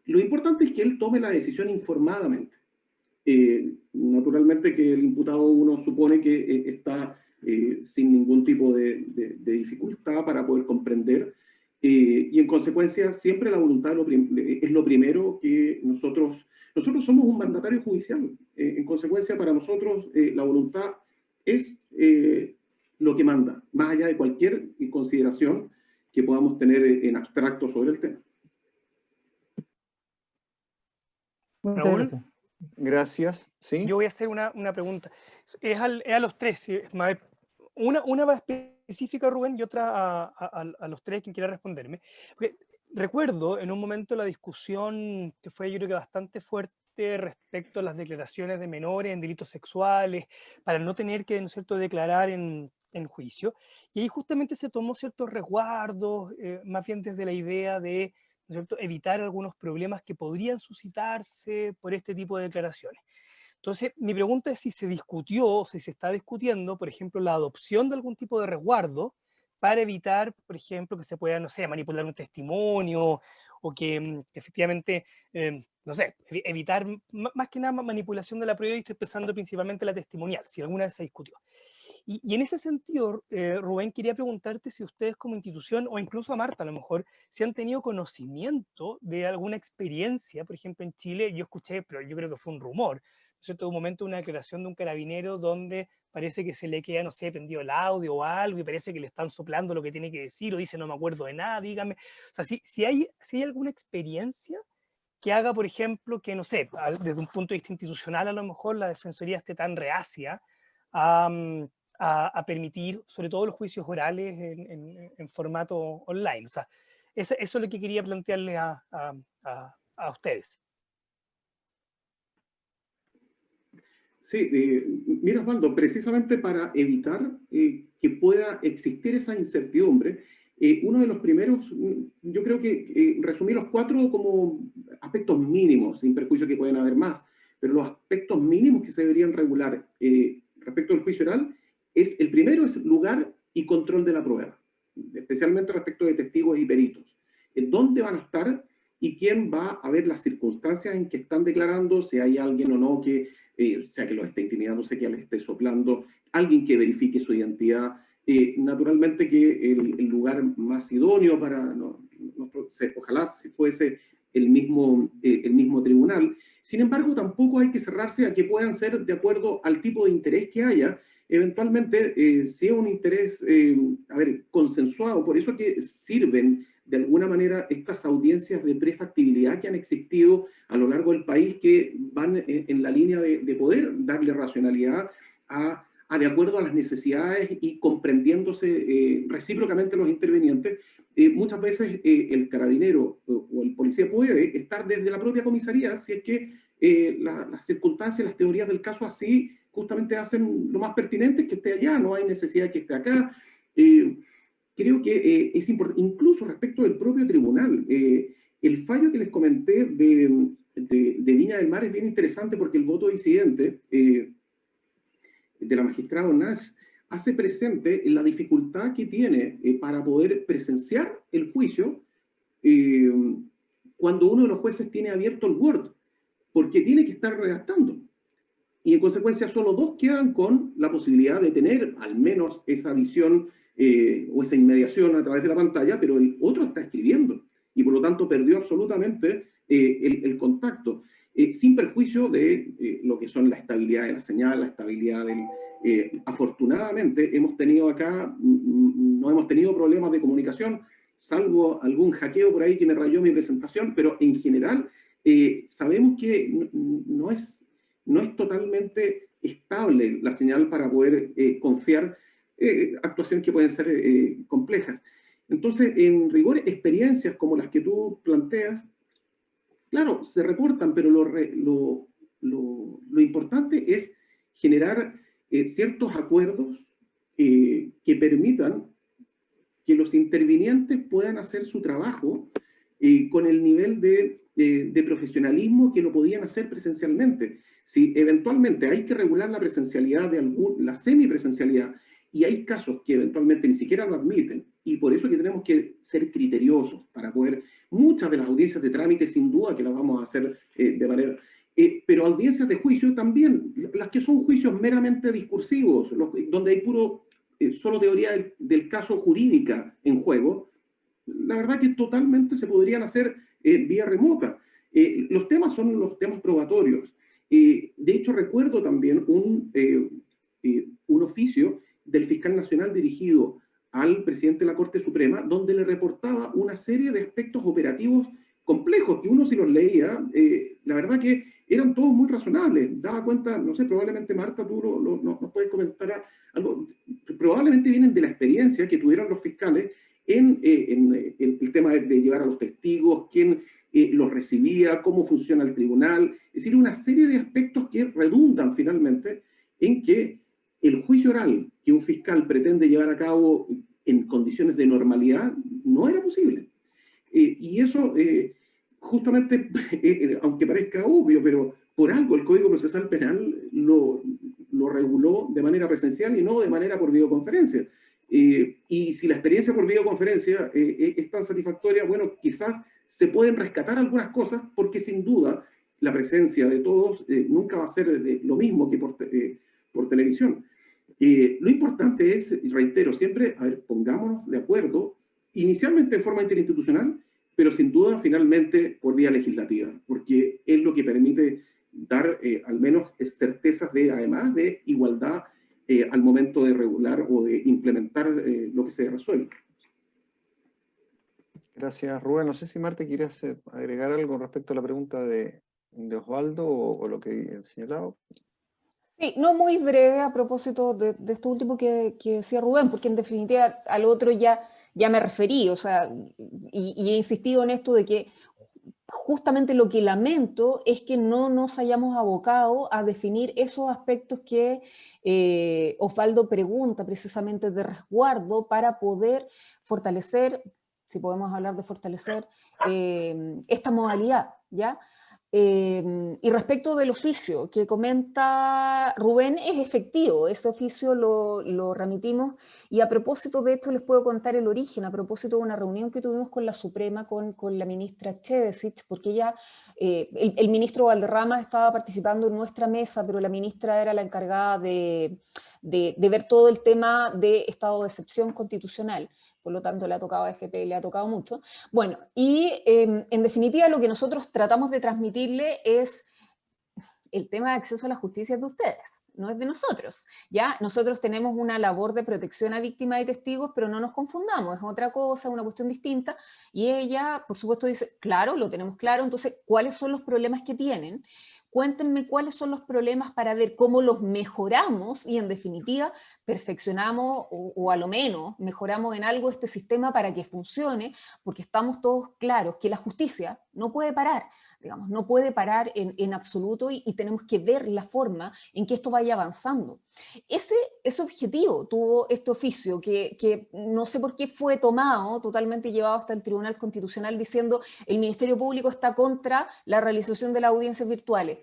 Lo importante es que él tome la decisión informadamente. Naturalmente que el imputado uno supone que está sin ningún tipo de dificultad para poder comprender y en consecuencia siempre la voluntad es lo primero que nosotros somos un mandatario judicial, en consecuencia para nosotros la voluntad es lo que manda, más allá de cualquier consideración que podamos tener en abstracto sobre el tema. Raúl, gracias. ¿Sí? Yo voy a hacer una pregunta. Es a los tres. ¿Sí? Una va específica a Rubén y otra a los tres, quien quiera responderme. Porque recuerdo en un momento la discusión que fue, yo creo que bastante fuerte respecto a las declaraciones de menores en delitos sexuales, para no tener que, ¿no es cierto?, declarar en juicio. Y ahí justamente se tomó ciertos resguardos, más bien desde la idea de, ¿no es cierto?, evitar algunos problemas que podrían suscitarse por este tipo de declaraciones. Entonces, mi pregunta es si se discutió o si se está discutiendo, por ejemplo, la adopción de algún tipo de resguardo para evitar, por ejemplo, que se pueda, no sé, manipular un testimonio o que efectivamente, no sé, evitar más que nada manipulación de la prueba, y estoy pensando principalmente en la testimonial, si alguna vez se discutió. Y en ese sentido, Rubén, quería preguntarte si ustedes como institución, o incluso a Marta a lo mejor, si han tenido conocimiento de alguna experiencia, por ejemplo en Chile, yo escuché, pero yo creo que fue un rumor, ¿cierto? Un momento, una declaración de un carabinero donde parece que se le queda, no sé, prendido el audio o algo y parece que le están soplando lo que tiene que decir o dice no me acuerdo de nada, dígame. O sea, si hay alguna experiencia que haga, por ejemplo, que, no sé, desde un punto de vista institucional, a lo mejor la Defensoría esté tan reacia a permitir, sobre todo los juicios orales en formato online? O sea, eso es lo que quería plantearle a ustedes. Sí, mira, Osvaldo, precisamente para evitar que pueda existir esa incertidumbre, uno de los primeros, yo creo que resumí los 4 como aspectos mínimos, sin perjuicio que pueden haber más, pero los aspectos mínimos que se deberían regular respecto al juicio oral, el primero es lugar y control de la prueba, especialmente respecto de testigos y peritos. ¿Dónde van a estar y quién va a ver las circunstancias en que están declarando, si hay alguien o no que sea que los esté intimidando, sea que les esté soplando, alguien que verifique su identidad? Naturalmente que el lugar más idóneo para, ojalá fuese el mismo tribunal. Sin embargo, tampoco hay que cerrarse a que puedan ser de acuerdo al tipo de interés que haya. Eventualmente, si es un interés, consensuado, por eso que sirven de alguna manera estas audiencias de prefactibilidad que han existido a lo largo del país, que van en la línea de poder darle racionalidad a de acuerdo a las necesidades y comprendiéndose recíprocamente los intervenientes. Muchas veces el carabinero o el policía puede estar desde la propia comisaría si es que las circunstancias, las teorías del caso así justamente hacen lo más pertinente que esté allá, no hay necesidad de que esté acá. Creo que es importante, incluso respecto del propio tribunal. El fallo que les comenté de Viña del Mar es bien interesante porque el voto disidente de la magistrada Nash hace presente la dificultad que tiene para poder presenciar el juicio cuando uno de los jueces tiene abierto el Word, porque tiene que estar redactando. Y en consecuencia solo 2 quedan con la posibilidad de tener al menos esa visión o esa inmediación a través de la pantalla, pero el otro está escribiendo y por lo tanto perdió absolutamente el contacto, sin perjuicio de lo que son la estabilidad de la señal, la estabilidad del... afortunadamente hemos tenido acá, no hemos tenido problemas de comunicación, salvo algún hackeo por ahí que me rayó mi presentación, pero en general sabemos que no es totalmente estable la señal para poder confiar actuaciones que pueden ser complejas. Entonces, en rigor, experiencias como las que tú planteas, claro, se reportan, pero lo importante es generar ciertos acuerdos que permitan que los intervinientes puedan hacer su trabajo con el nivel de profesionalismo que lo podían hacer presencialmente. Si eventualmente hay que regular la presencialidad la semipresencialidad, y hay casos que eventualmente ni siquiera lo admiten, y por eso que tenemos que ser criteriosos para poder, muchas de las audiencias de trámite sin duda que las vamos a hacer de manera, pero audiencias de juicio también, las que son juicios meramente discursivos, donde hay solo teoría del caso jurídica en juego, la verdad que totalmente se podrían hacer vía remota. Los temas son los temas probatorios. De hecho, recuerdo también un oficio del fiscal nacional dirigido al presidente de la Corte Suprema, donde le reportaba una serie de aspectos operativos complejos, que uno si los leía, la verdad que eran todos muy razonables. Daba cuenta, no sé, probablemente Marta, tú nos puedes comentar algo, probablemente vienen de la experiencia que tuvieron los fiscales en el tema de llevar a los testigos, quién los recibía, cómo funciona el tribunal, es decir, una serie de aspectos que redundan finalmente en que el juicio oral que un fiscal pretende llevar a cabo en condiciones de normalidad no era posible. Y eso, justamente, aunque parezca obvio, pero por algo el Código Procesal Penal lo reguló de manera presencial y no de manera por videoconferencia. Y si la experiencia por videoconferencia es tan satisfactoria, bueno, quizás se pueden rescatar algunas cosas, porque sin duda la presencia de todos nunca va a ser lo mismo que por televisión. Lo importante es, y reitero, siempre, pongámonos de acuerdo, inicialmente de forma interinstitucional, pero sin duda finalmente por vía legislativa, porque es lo que permite dar al menos certezas además de igualdad al momento de regular o de implementar lo que se resuelve. Gracias, Rubén. No sé si Marta quieres agregar algo respecto a la pregunta de Osvaldo o lo que he señalado. Sí, no, muy breve a propósito de esto último que decía Rubén, porque en definitiva al otro ya me referí, o sea, y he insistido en esto de que justamente lo que lamento es que no nos hayamos abocado a definir esos aspectos que Osvaldo pregunta precisamente de resguardo para poder fortalecer, si podemos hablar de fortalecer, esta modalidad, ¿ya? Y respecto del oficio que comenta Rubén, es efectivo, ese oficio lo remitimos, y a propósito de esto les puedo contar el origen, a propósito de una reunión que tuvimos con la Suprema, con la ministra Chevesic, porque ella, el ministro Valderrama estaba participando en nuestra mesa, pero la ministra era la encargada de ver todo el tema de estado de excepción constitucional. Por lo tanto le ha tocado a AFP, le ha tocado mucho. Bueno, y en definitiva lo que nosotros tratamos de transmitirle es el tema de acceso a la justicia es de ustedes, no es de nosotros, ¿ya? Nosotros tenemos una labor de protección a víctimas y testigos, pero no nos confundamos, es otra cosa, una cuestión distinta, y ella, por supuesto, dice, claro, lo tenemos claro, entonces, ¿cuáles son los problemas que tienen? Cuéntenme cuáles son los problemas para ver cómo los mejoramos y, en definitiva, perfeccionamos o a lo menos mejoramos en algo este sistema para que funcione, porque estamos todos claros que la justicia no puede parar, digamos, no puede parar en absoluto y tenemos que ver la forma en que esto vaya avanzando. Ese objetivo tuvo este oficio que no sé por qué fue tomado, totalmente llevado hasta el Tribunal Constitucional diciendo el Ministerio Público está contra la realización de las audiencias virtuales.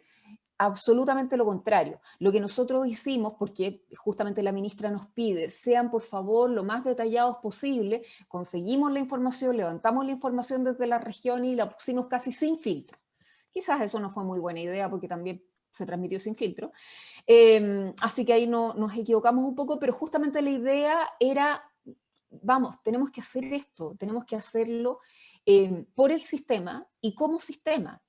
Absolutamente lo contrario. Lo que nosotros hicimos, porque justamente la ministra nos pide, sean por favor lo más detallados posible, conseguimos la información, levantamos la información desde la región y la pusimos casi sin filtro. Quizás eso no fue muy buena idea porque también se transmitió sin filtro. Así que ahí nos equivocamos un poco, pero justamente la idea era, vamos, tenemos que hacer esto, tenemos que hacerlo por el sistema y como sistema.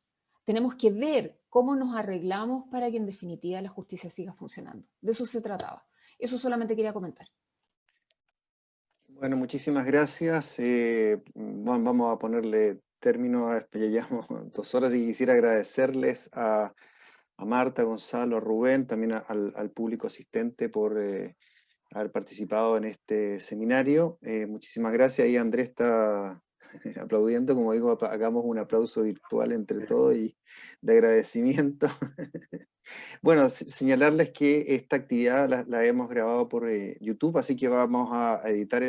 Tenemos que ver cómo nos arreglamos para que en definitiva la justicia siga funcionando. De eso se trataba. Eso solamente quería comentar. Bueno, muchísimas gracias. Bueno, vamos a ponerle término a esto, ya llevamos 2 horas y quisiera agradecerles a Marta, Gonzalo, a Rubén, también al público asistente por haber participado en este seminario. Muchísimas gracias. Ahí Andrés está aplaudiendo, como digo, hagamos un aplauso virtual entre todos y de agradecimiento. Bueno, señalarles que esta actividad la hemos grabado por YouTube, así que vamos a editar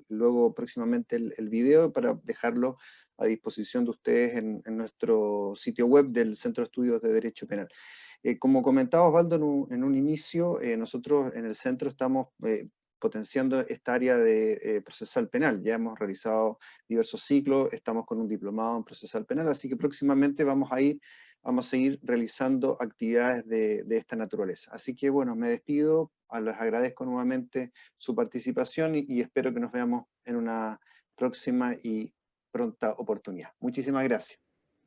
luego próximamente el video para dejarlo a disposición de ustedes en nuestro sitio web del Centro de Estudios de Derecho Penal. Como comentaba Osvaldo en un inicio, nosotros en el centro estamos potenciando esta área de procesal penal. Ya hemos realizado diversos ciclos, estamos con un diplomado en procesal penal, así que próximamente vamos a seguir realizando actividades de esta naturaleza. Así que bueno, me despido, les agradezco nuevamente su participación y espero que nos veamos en una próxima y pronta oportunidad. Muchísimas gracias.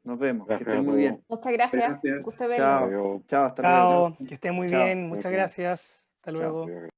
Nos vemos, Gracias que estén muy bien. Muchas gracias. Gracias. Gusto verlo. Chao, Adiós. chao, hasta luego. Chao, que estén muy Chao. bien, muchas gracias. Hasta Chao. luego.